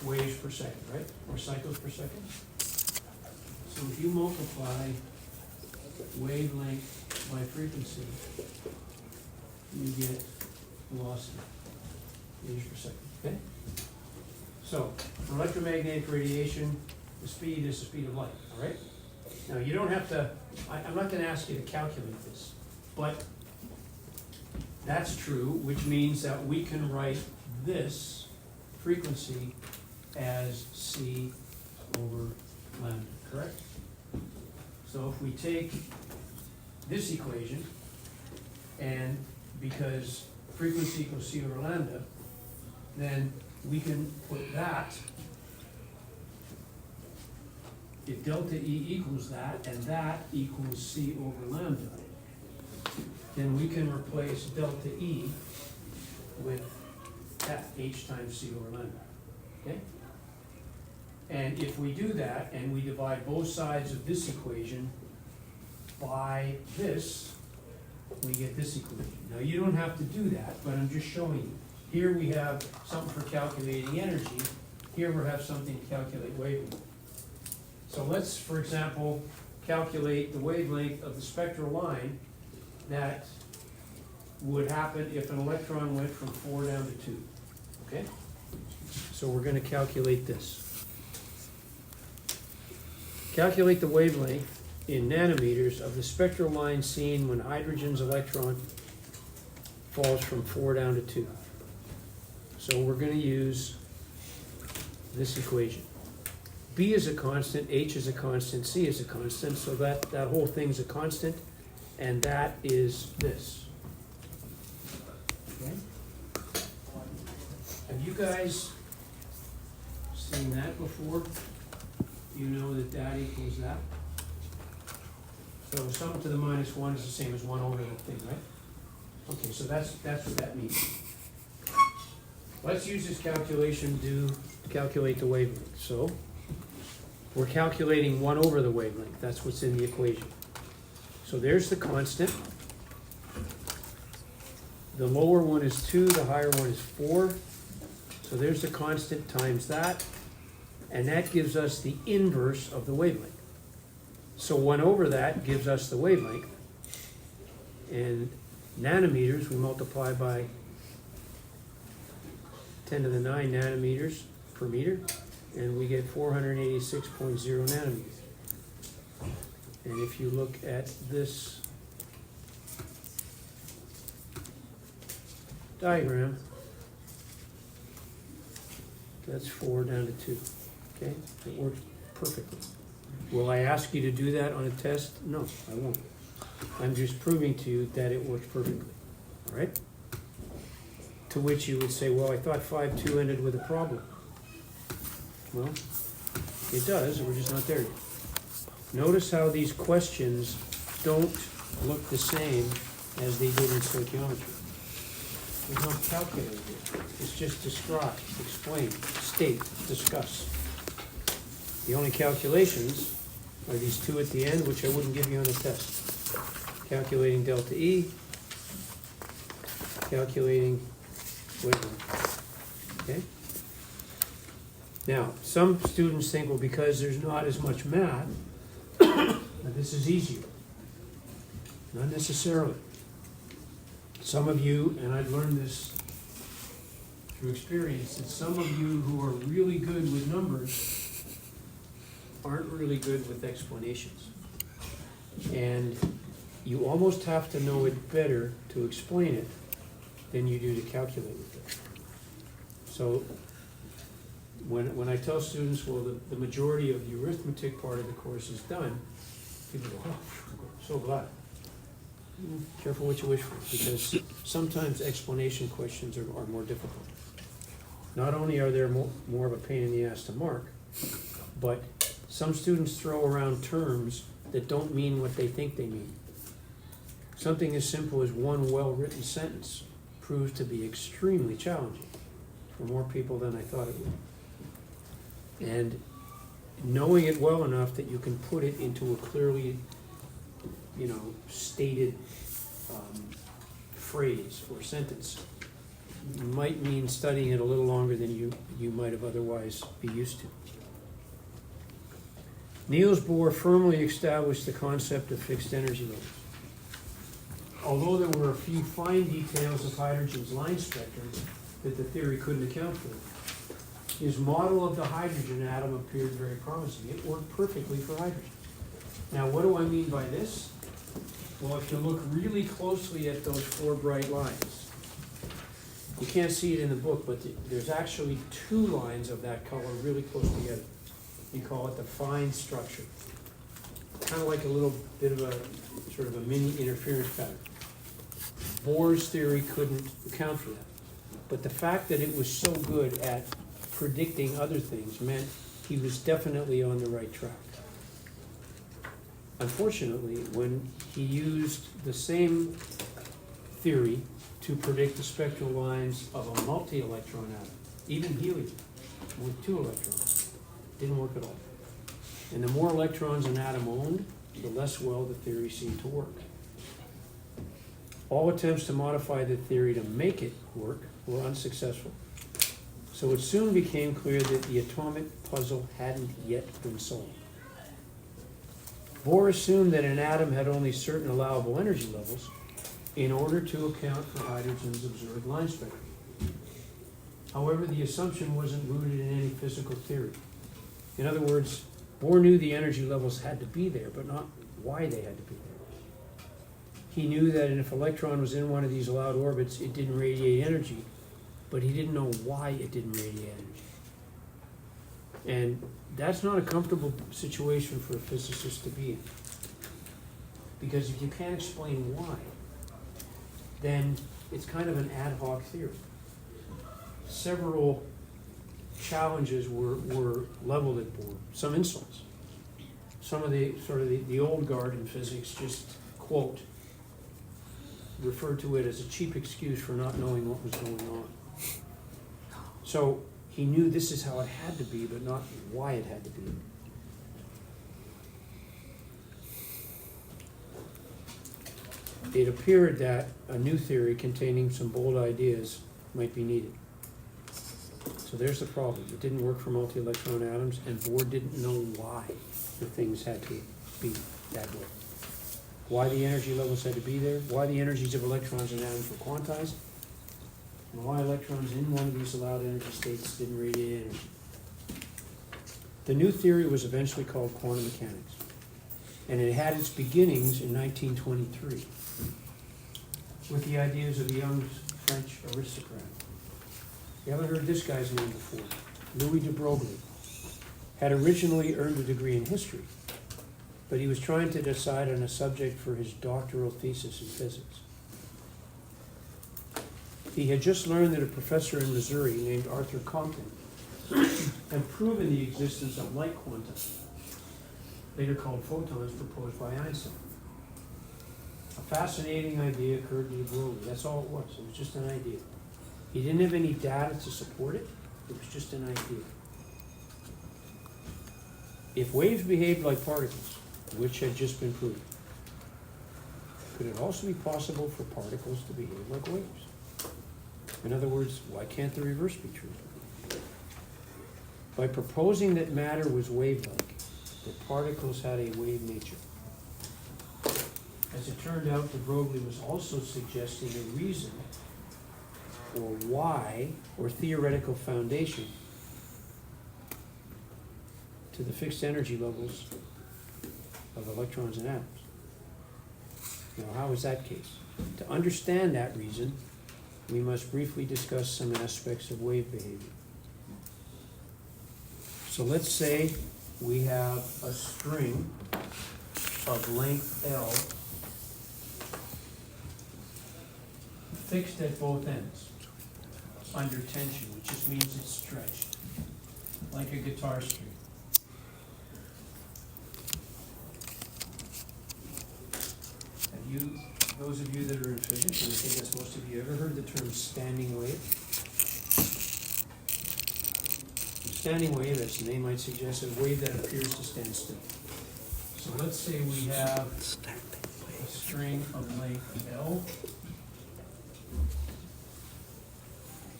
Speaker 1: Waves per second, right? Or cycles per second? So if you multiply wavelength by frequency, you get velocity, meters per second, okay? So, for electromagnetic radiation, the speed is the speed of light, all right? Now, you don't have to, I'm not gonna ask you to calculate this, but that's true, which means that we can write this frequency as c over lambda, correct? So if we take this equation, and because frequency equals c over lambda, then we can put that, if delta E equals that, and that equals c over lambda, then we can replace delta E with F, h times c over lambda, okay? And if we do that, and we divide both sides of this equation by this, we get this equation. Now, you don't have to do that, but I'm just showing you. Here we have something for calculating energy. Here we have something to calculate wavelength. So let's, for example, calculate the wavelength of the spectral line that would happen if an electron went from 4 down to 2, okay? So we're going to calculate this. Calculate the wavelength in nanometers of the spectral line seen when hydrogen's electron falls from 4 down to 2. So we're going to use this equation. B is a constant, H is a constant, C is a constant, so that whole thing's a constant, and that is this. Okay? Have you guys seen that before? You know that that equals that? So sum to the minus 1 is the same as 1 over the thing, right? Okay, so that's what that means. Let's use this calculation to calculate the wavelength. So we're calculating 1 over the wavelength. That's what's in the equation. So there's the constant. The lower one is 2, the higher one is 4. So there's the constant times that. And that gives us the inverse of the wavelength. So 1 over that gives us the wavelength. And nanometers, we multiply by 10 to the 9 nanometers per meter, and we get 486.0 nanometers. And if you look at this diagram, that's 4 down to 2. Okay, it works perfectly. Will I ask you to do that on a test? No, I won't. I'm just proving to you that it works perfectly. All right? To which you would say, well, I thought 5.2 ended with a problem. Well, it does, we're just not there yet. Notice how these questions don't look the same as they did in stoichiometry. There's no calculator here. It's just describe, explain, state, discuss. The only calculations are these 2 at the end, which I wouldn't give you on a test. Calculating delta E, calculating wavelength. Okay? Now, some students think, well, because there's not as much math, that this is easier. Not necessarily. Some of you, and I've learned this through experience, that some of you who are really good with numbers aren't really good with explanations. And you almost have to know it better to explain it than you do to calculate with it. So when I tell students, well, the majority of the arithmetic part of the course is done, people go, oh, so glad. Careful what you wish for, because sometimes explanation questions are more difficult. Not only are there more of a pain in the ass to mark, but some students throw around terms that don't mean what they think they mean. Something as simple as one well-written sentence proves to be extremely challenging for more people than I thought it would. And knowing it well enough that you can put it into a clearly, stated phrase or sentence might mean studying it a little longer than you might have otherwise be used to. Niels Bohr firmly established the concept of fixed energy levels. Although there were a few fine details of hydrogen's line spectrum that the theory couldn't account for, his model of the hydrogen atom appeared very promising. It worked perfectly for hydrogen. Now, what do I mean by this? Well, if you look really closely at those 4 bright lines, you can't see it in the book, but there's actually 2 lines of that color really close together. You call it the fine structure. Kind of like a little bit of a sort of a mini interference pattern. Bohr's theory couldn't account for that. But the fact that it was so good at predicting other things meant he was definitely on the right track. Unfortunately, when he used the same theory to predict the spectral lines of a multi-electron atom, even helium with 2 electrons, didn't work at all. And the more electrons an atom owned, the less well the theory seemed to work. All attempts to modify the theory to make it work were unsuccessful. So it soon became clear that the atomic puzzle hadn't yet been solved. Bohr assumed that an atom had only certain allowable energy levels in order to account for hydrogen's observed line spectrum. However, the assumption wasn't rooted in any physical theory. In other words, Bohr knew the energy levels had to be there, but why they had to be there. He knew that if an electron was in one of these allowed orbits, it didn't radiate energy, but he didn't know why it didn't radiate energy. And that's not a comfortable situation for a physicist to be in. Because if you can't explain why, then it's kind of an ad hoc theory. Several challenges were leveled at Bohr, some insults. Some of the old guard in physics just, quote, referred to it as a cheap excuse for not knowing what was going on. So he knew this is how it had to be, but not why it had to be. It appeared that a new theory containing some bold ideas might be needed. So there's the problem. It didn't work for multi-electron atoms, and Bohr didn't know why the things had to be that way. Why the energy levels had to be there, why the energies of electrons and atoms were quantized, and why electrons in one of these allowed energy states didn't radiate energy. The new theory was eventually called quantum mechanics, and it had its beginnings in 1923 with the ideas of a young French aristocrat. You haven't heard this guy's name before. Louis de Broglie had originally earned a degree in history, but he was trying to decide on a subject for his doctoral thesis in physics. He had just learned that a professor in Missouri named Arthur Compton had proven the existence of light quanta, later called photons, proposed by Einstein. A fascinating idea occurred to de Broglie. That's all it was. It was just an idea. He didn't have any data to support it. It was just an idea. If waves behaved like particles, which had just been proven, could it also be possible for particles to behave like waves? In other words, why can't the reverse be true? By proposing that matter was wave-like, the particles had a wave nature. As it turned out, de Broglie was also suggesting a reason or why, or theoretical foundation to the fixed energy levels of electrons and atoms. Now, how is that case? To understand that reason, we must briefly discuss some aspects of wave behavior. So let's say we have a string of length L fixed at both ends under tension, which just means it's stretched, like a guitar string. Have you, those of you that are in physics, and I think that's most of you, ever heard the term standing wave? Standing wave, as the name might suggest, is a wave that appears to stand still. So let's say we have a string of length L,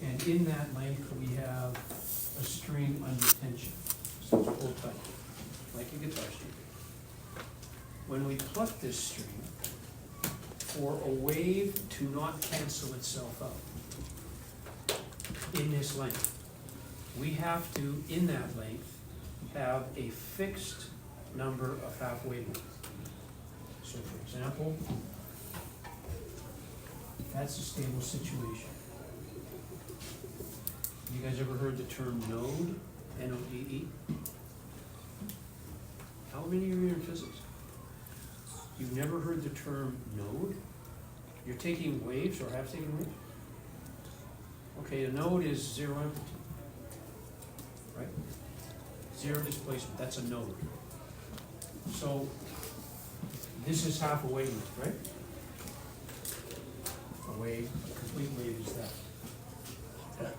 Speaker 1: and in that length we have a string under tension. So it's pulled tight, like a guitar string. When we pluck this string, for a wave to not cancel itself out in this length, we have to, in that length, have a fixed number of half wavelengths. So for example, that's a stable situation. You guys ever heard the term node? N-O-D-E? How many of you are in physics? You've never heard the term node? You're taking waves or have taken waves? Okay, a node is zero amplitude, right? Zero displacement, that's a node. So this is half a wavelength, right? A wave, a complete wave is that.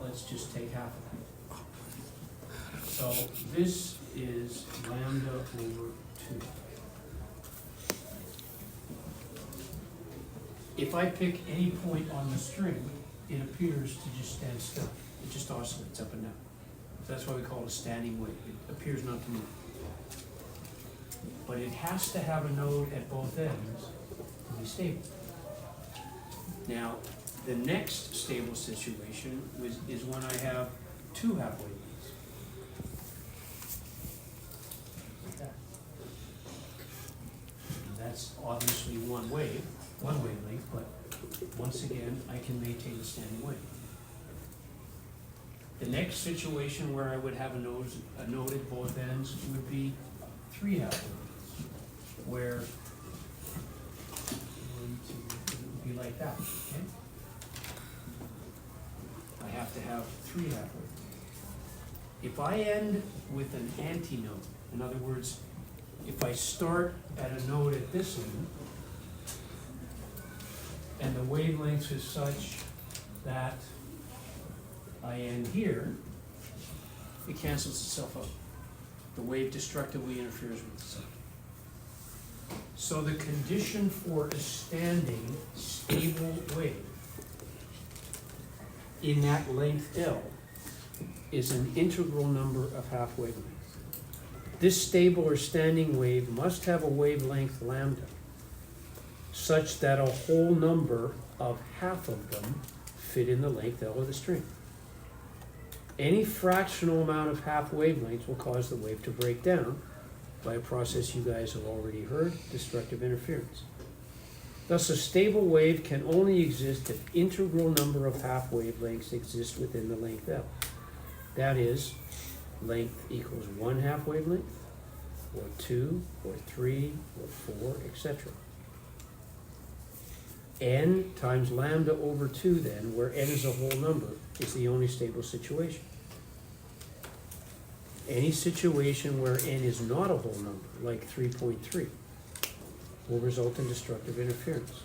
Speaker 1: Let's just take half of that. So this is lambda over 2. If I pick any point on the string, it appears to just stand still. It just oscillates up and down. That's why we call it a standing wave. It appears not to move. But it has to have a node at both ends to be stable. Now, the next stable situation is when I have two half wavelengths. Like that. And once again, I can maintain a standing wave. The next situation where I would have a node at both ends would be 3 half waves, where it would be like that, okay? I have to have 3 half waves. If I end with an antinode, in other words, if I start at a node at this end, and the wavelength is such that I end here, it cancels itself out. The wave destructively interferes with itself. So the condition for a standing, stable wave in that length L is an integral number of half wavelengths. This stable or standing wave must have a wavelength lambda such that a whole number of half of them fit in the length L of the string. Any fractional amount of half wavelengths will cause the wave to break down by a process you guys have already heard, destructive interference. Thus, a stable wave can only exist if integral number of half wavelengths exist within the length L. That is, length equals 1 half wavelength, or 2, or 3, or 4, etc. N times lambda over 2 then, where n is a whole number, is the only stable situation. Any situation where n is not a whole number, like 3.3, will result in destructive interference.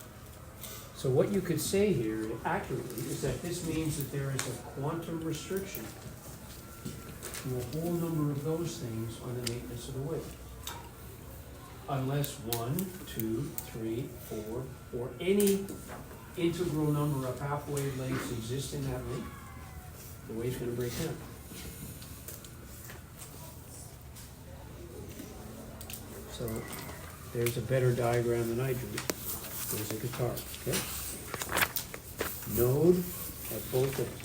Speaker 1: So what you could say here accurately is that this means that there is a quantum restriction to a whole number of those things on the maintenance of the wave. Unless 1, 2, 3, 4, or any integral number of half wavelengths exist in that length, the wave's going to break down. So there's a better diagram than I drew. There's a guitar, okay? Node at both ends.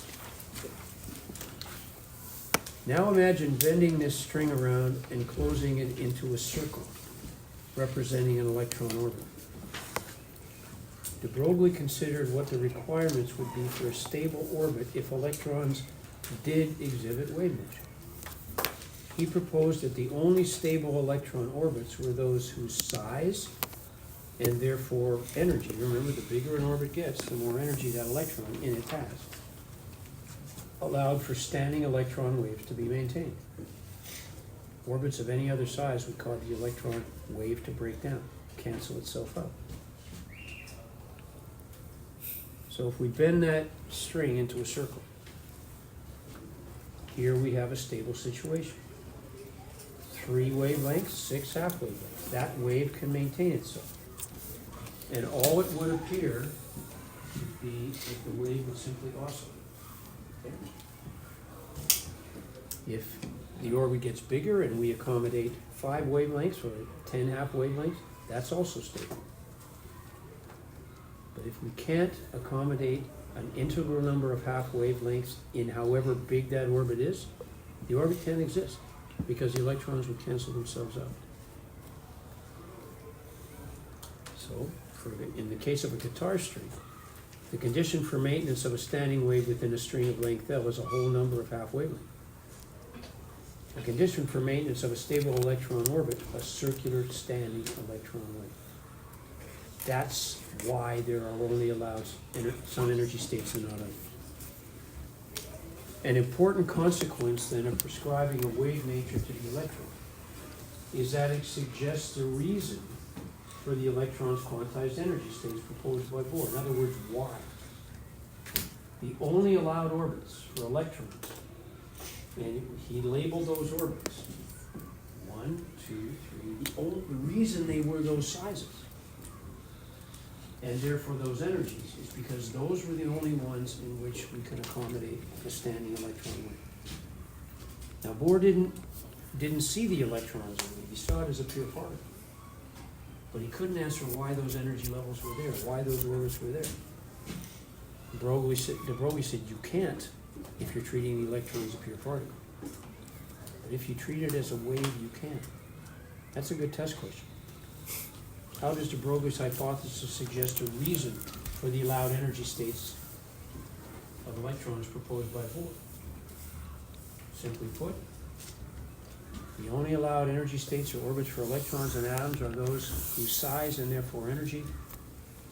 Speaker 1: Now imagine bending this string around and closing it into a circle representing an electron orbit. De Broglie considered what the requirements would be for a stable orbit if electrons did exhibit wave motion. He proposed that the only stable electron orbits were those whose size and therefore energy, remember the bigger an orbit gets, the more energy that electron in it has, allowed for standing electron waves to be maintained. Orbits of any other size would cause the electron wave to break down, cancel itself out. So if we bend that string into a circle, here we have a stable situation. 3 wavelengths, 6 half wavelengths. That wave can maintain itself. And all it would appear would be that the wave would simply oscillate. Okay? If the orbit gets bigger and we accommodate 5 wavelengths or 10 half wavelengths, that's also stable. But if we can't accommodate an integral number of half wavelengths in however big that orbit is, the orbit can't exist because the electrons would cancel themselves out. So, in the case of a guitar string, the condition for maintenance of a standing wave within a string of length L is a whole number of half wavelengths. A condition for maintenance of a stable electron orbit, a circular standing electron wave. That's why there are only allowed some energy states and not others. An important consequence then of prescribing a wave nature to the electron is that it suggests a reason for the electron's quantized energy states proposed by Bohr. In other words, why? The only allowed orbits for electrons, and he labeled those orbits 1, 2, 3. The reason they were those sizes and therefore those energies is because those were the only ones in which we could accommodate a standing electron wave. Now Bohr didn't see the electron as a wave, he saw it as a pure particle. But he couldn't answer why those energy levels were there, why those orbits were there. De Broglie said you can't if you're treating the electron as a pure particle. But if you treat it as a wave, you can. That's a good test question. How does de Broglie's hypothesis suggest a reason for the allowed energy states of electrons proposed by Bohr. Simply put, the only allowed energy states or orbits for electrons and atoms are those whose size and therefore energy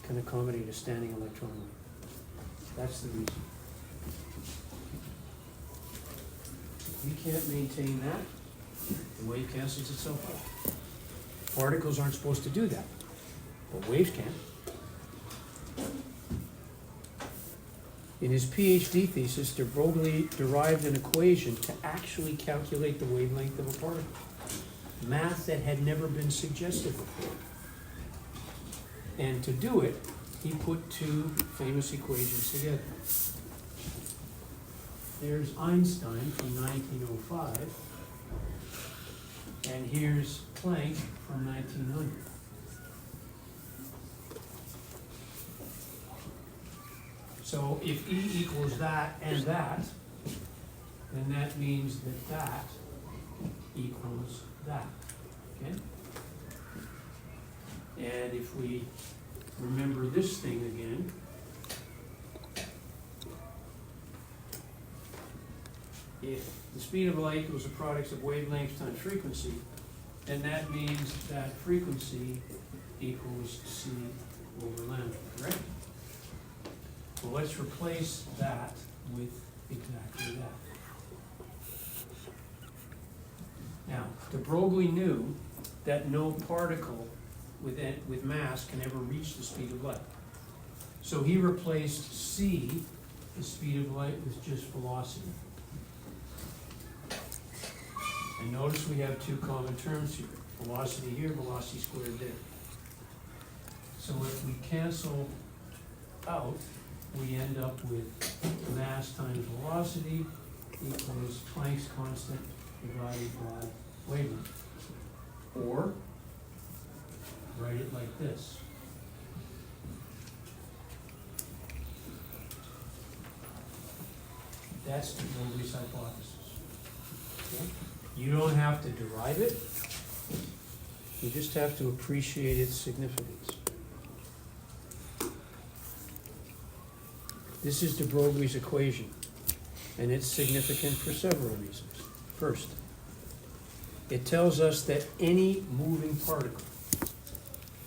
Speaker 1: can accommodate a standing electron wave. That's the reason. If you can't maintain that, the wave cancels itself out. Particles aren't supposed to do that, but waves can. In his PhD thesis, de Broglie derived an equation to actually calculate the wavelength of a particle, math that had never been suggested before. And to do it, he put two famous equations together. There's Einstein from 1905, and here's Planck from 1900. So if E equals that and that, then that means that that equals that, okay? And if we remember this thing again, if the speed of light equals the products of wavelengths times frequency, then that means that frequency equals c over lambda, correct? Well, let's replace that with exactly that. Now, de Broglie knew that no particle with mass can ever reach the speed of light. So he replaced c, the speed of light, with just velocity. And notice we have two common terms here. Velocity here, velocity squared there. So if we cancel out, we end up with mass times velocity equals Planck's constant divided by wavelength. Or, write it like this. That's de Broglie's hypothesis. Okay? You don't have to derive it, you just have to appreciate its significance. This is de Broglie's equation, and it's significant for several reasons. First, it tells us that any moving particle,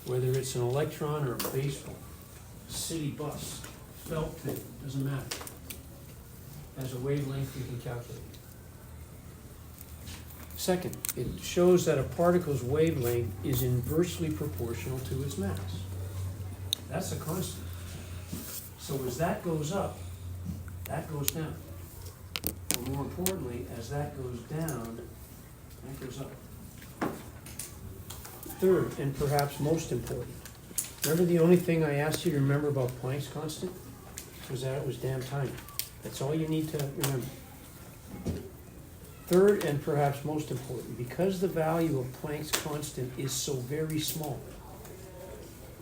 Speaker 1: whether it's an electron or a baseball, city bus, felt tube, doesn't matter, has a wavelength we can calculate. Second, it shows that a particle's wavelength is inversely proportional to its mass. That's a constant. So as that goes up, that goes down. Or more importantly, as that goes down, that goes up. Third, and perhaps most important, remember the only thing I asked you to remember about Planck's constant? Was that it was damn tiny. That's all you need to remember. Third, and perhaps most important, because the value of Planck's constant is so very small,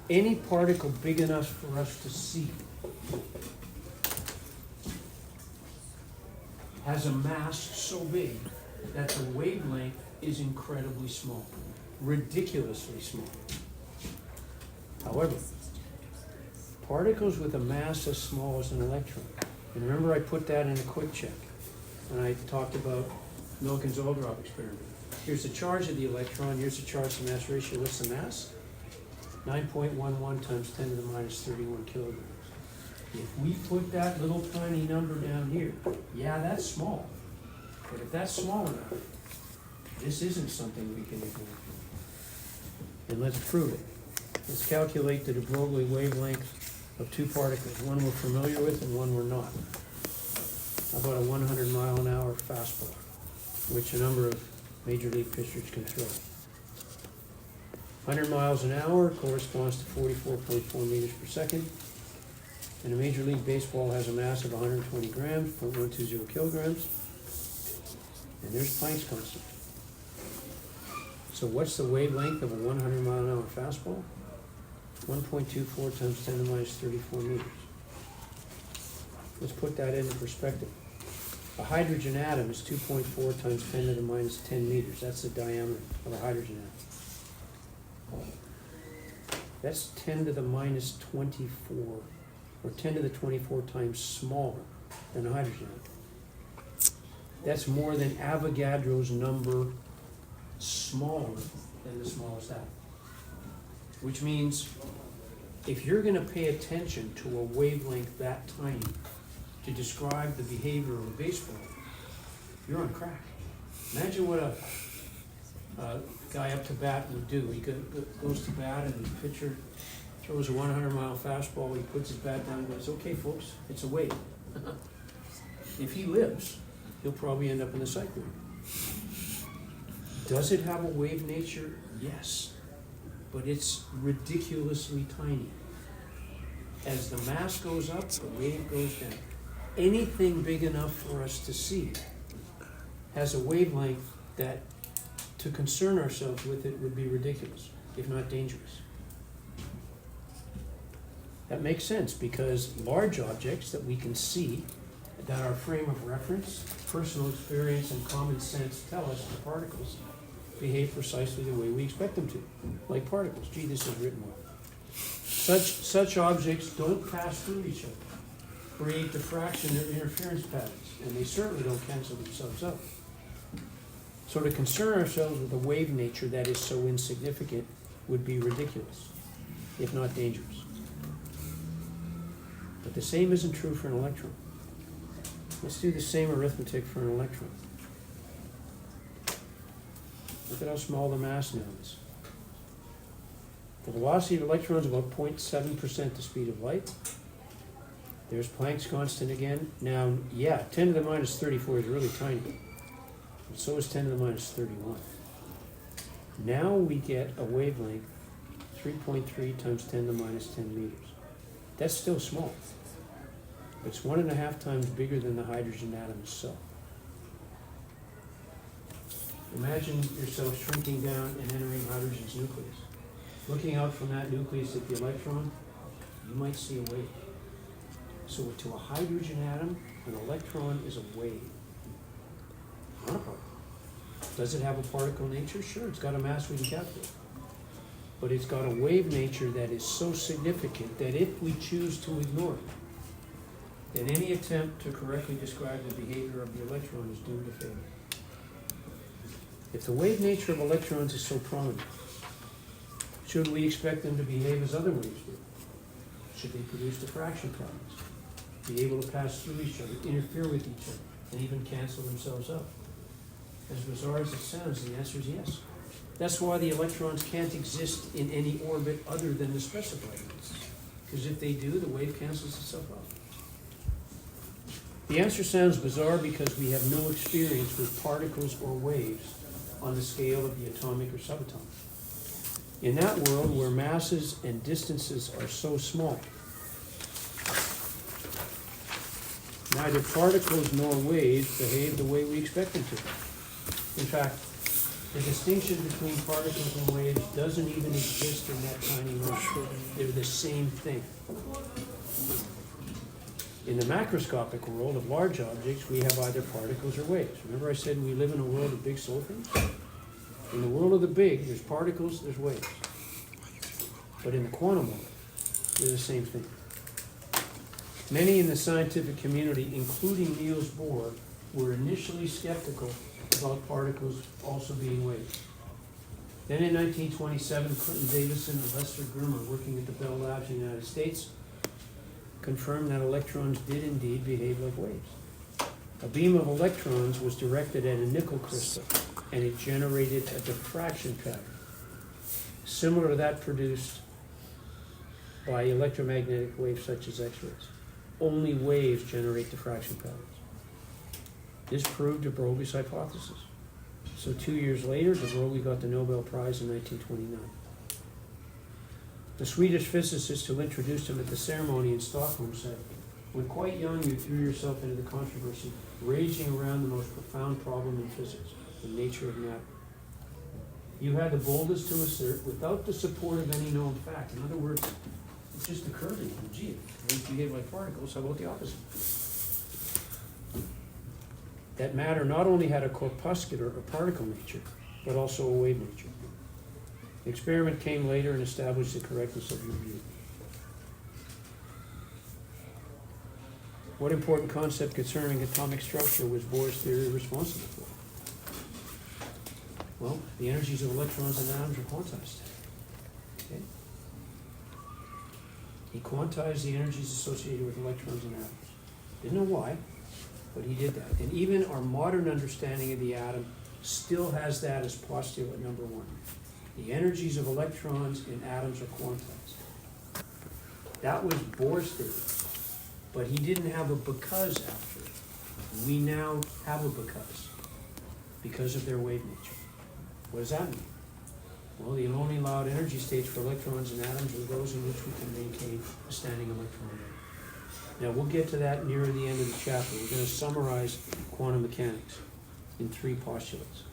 Speaker 1: any particle big enough for us to see has a mass so big that the wavelength is incredibly small, ridiculously small. However, particles with a mass as small as an electron, and remember I put that in a quick check when I talked about Milken's all-drop experiment. Here's the charge of the electron, here's the charge to mass ratio. What's the mass? 9.11 times 10 to the minus 31 kilograms. If we put that little tiny number down here, yeah, that's small. But if that's small enough, this isn't something we can ignore. And let's prove it. Let's calculate the de Broglie wavelength of two particles, one we're familiar with and one we're not. How about a 100-mile-an-hour fastball, which a number of major league pitchers can throw. 100 miles an hour corresponds to 44.4 meters per second. And a Major League Baseball has a mass of 120 grams, 0.120 kilograms. And there's Planck's constant. So what's the wavelength of a 100-mile-an-hour fastball? 1.24 times 10 to the minus 34 meters. Let's put that into perspective. A hydrogen atom is 2.4 times 10 to the minus 10 meters. That's the diameter of a hydrogen atom. That's 10 to the minus 24 or 10 to the 24 times smaller than a hydrogen atom. That's more than Avogadro's number smaller than the smallest atom. Which means if you're going to pay attention to a wavelength that tiny to describe the behavior of a baseball, you're on crack. Imagine what a guy up to bat would do. He goes to bat and the pitcher throws a 100-mile fastball. He puts his bat down and goes, "Okay, folks, it's a wave." If he lives, he'll probably end up in the psych ward. Does it have a wave nature? Yes, but it's ridiculously tiny. As the mass goes up, the wave goes down. Anything big enough for us to see has a wavelength that to concern ourselves with it would be ridiculous, if not dangerous. That makes sense because large objects that we can see, that our frame of reference, personal experience, and common sense tell us the particles behave precisely the way we expect them to, like particles. Gee, this is written well. Such objects don't pass through each other, create diffraction or interference patterns, and they certainly don't cancel themselves out. So to concern ourselves with a wave nature that is so insignificant would be ridiculous, if not dangerous. But the same isn't true for an electron. Let's do the same arithmetic for an electron. Look at how small the mass now is. The velocity of electrons is about 0.7% the speed of light. There's Planck's constant again. Now, yeah, 10 to the minus 34 is really tiny. But so is 10 to the minus 31. Now we get a wavelength 3.3 times 10 to the minus 10 meters. That's still small. It's 1.5 times bigger than the hydrogen atom itself. Imagine yourself shrinking down and entering hydrogen's nucleus. Looking out from that nucleus at the electron, you might see a wave. So to a hydrogen atom, an electron is a wave, not a particle. Does it have a particle nature? Sure, it's got a mass we can calculate. But it's got a wave nature that is so significant that if we choose to ignore it, then any attempt to correctly describe the behavior of the electron is doomed to failure. If the wave nature of electrons is so prominent, should we expect them to behave as other waves do? Should they produce diffraction patterns, be able to pass through each other, interfere with each other, and even cancel themselves out? As bizarre as it sounds, the answer is yes. That's why the electrons can't exist in any orbit other than the specified ones. Because if they do, the wave cancels itself out. The answer sounds bizarre because we have no experience with particles or waves on the scale of the atomic or subatomic. In that world where masses and distances are so small, neither particles nor waves behave the way we expect them to. In fact, the distinction between particles and waves doesn't even exist in that tiny room. They're the same thing. In the macroscopic world of large objects, we have either particles or waves. Remember I said we live in a world of big slow things? In the world of the big, there's particles, there's waves. But in the quantum world, they're the same thing. Many in the scientific community, including Niels Bohr, were initially skeptical about particles also being waves. Then in 1927, Clinton Davison and Lester Grimmer, working at the Bell Labs in the United States, confirmed that electrons did indeed behave like waves. A beam of electrons was directed at a nickel crystal, and it generated a diffraction pattern, similar to that produced by electromagnetic waves such as X-rays. Only waves generate diffraction patterns. This proved de Broglie's hypothesis. So 2 years later, de Broglie got the Nobel Prize in 1929. The Swedish physicist who introduced him at the ceremony in Stockholm said, "When quite young, you threw yourself into the controversy, raging around the most profound problem in physics, the nature of matter. You had the boldest to assert, without the support of any known fact." In other words, it just occurred to you, gee, waves behave like particles, how about the opposite? That matter not only had a corpuscular or particle nature, but also a wave nature. The experiment came later and established the correctness of your view. What important concept concerning atomic structure was Bohr's theory responsible for? Well, the energies of electrons and atoms are quantized. Okay? He quantized the energies associated with electrons and atoms. Didn't know why, but he did that. And even our modern understanding of the atom still has that as postulate number one. The energies of electrons and atoms are quantized. That was Bohr's theory, but he didn't have a because after it. We now have a because of their wave nature. What does that mean? Well, the only allowed energy states for electrons and atoms are those in which we can maintain a standing electron layer. Now, we'll get to that near the end of the chapter. We're going to summarize quantum mechanics in 3 postulates.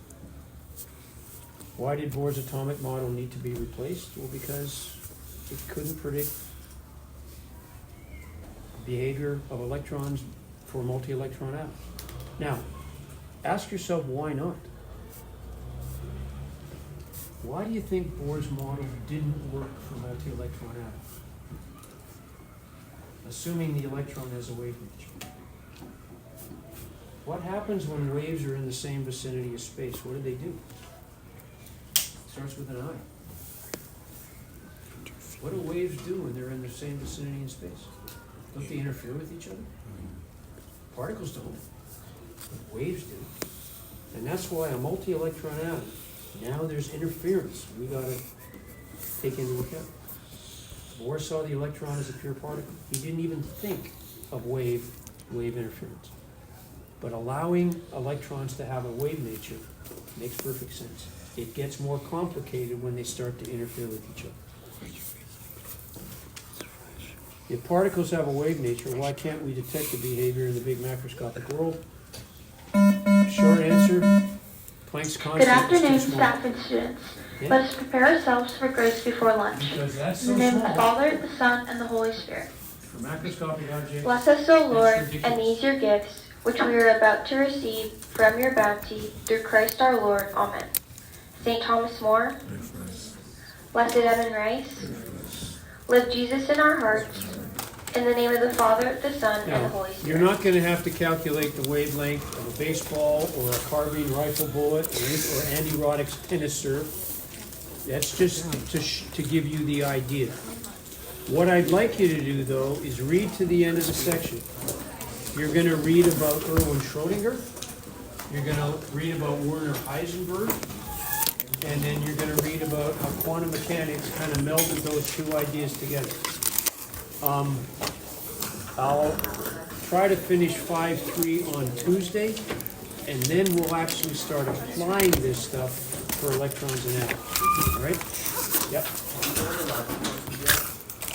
Speaker 1: Why did Bohr's atomic model need to be replaced? Well, because it couldn't predict behavior of electrons for multi-electron atoms. Now, ask yourself, why not? Why do you think Bohr's model didn't work for multi-electron atoms? Assuming the electron has a wave nature. What happens when waves are in the same vicinity of space? What do they do? Starts with an I. What do waves do when they're in the same vicinity in space? Don't they interfere with each other? Particles don't. But waves do. And that's why a multi-electron atom, now there's interference we gotta take into account. Bohr saw the electron as a pure particle. He didn't even think of wave interference. But allowing electrons to have a wave nature makes perfect sense. It gets more complicated when they start to interfere with each other. If particles have a wave nature, why can't we detect the behavior in the big macroscopic world? Short answer, Planck's constant
Speaker 4: Good afternoon,
Speaker 1: is too small.
Speaker 4: staff and students.
Speaker 1: Yeah?
Speaker 4: Let us prepare ourselves for grace before lunch.
Speaker 1: Because that's
Speaker 4: In
Speaker 1: so
Speaker 4: the name of the
Speaker 1: small.
Speaker 4: Father, the Son, and the Holy Spirit.
Speaker 1: For macroscopic objects,
Speaker 4: Bless us, O Lord,
Speaker 1: ridiculous.
Speaker 4: and these your gifts, which we are about to receive from your bounty, through Christ our Lord. Amen. St. Thomas More, Blessed Edmund Rice, live Jesus in our hearts. In the name of the Father, the Son, and the
Speaker 1: now,
Speaker 4: Holy Spirit.
Speaker 1: you're not going to have to calculate the wavelength of a baseball or a carbine rifle bullet or Andy Roddick's tennis serve. That's just to give you the idea. What I'd like you to do, though, is read to the end of the section. You're going to read about Erwin Schrödinger. You're going to read about Werner Heisenberg. And then you're going to read about how quantum mechanics kind of melded those two ideas together. I'll try to finish 5.3 on Tuesday, and then we'll actually start applying this stuff for electrons and atoms. All right? Yep.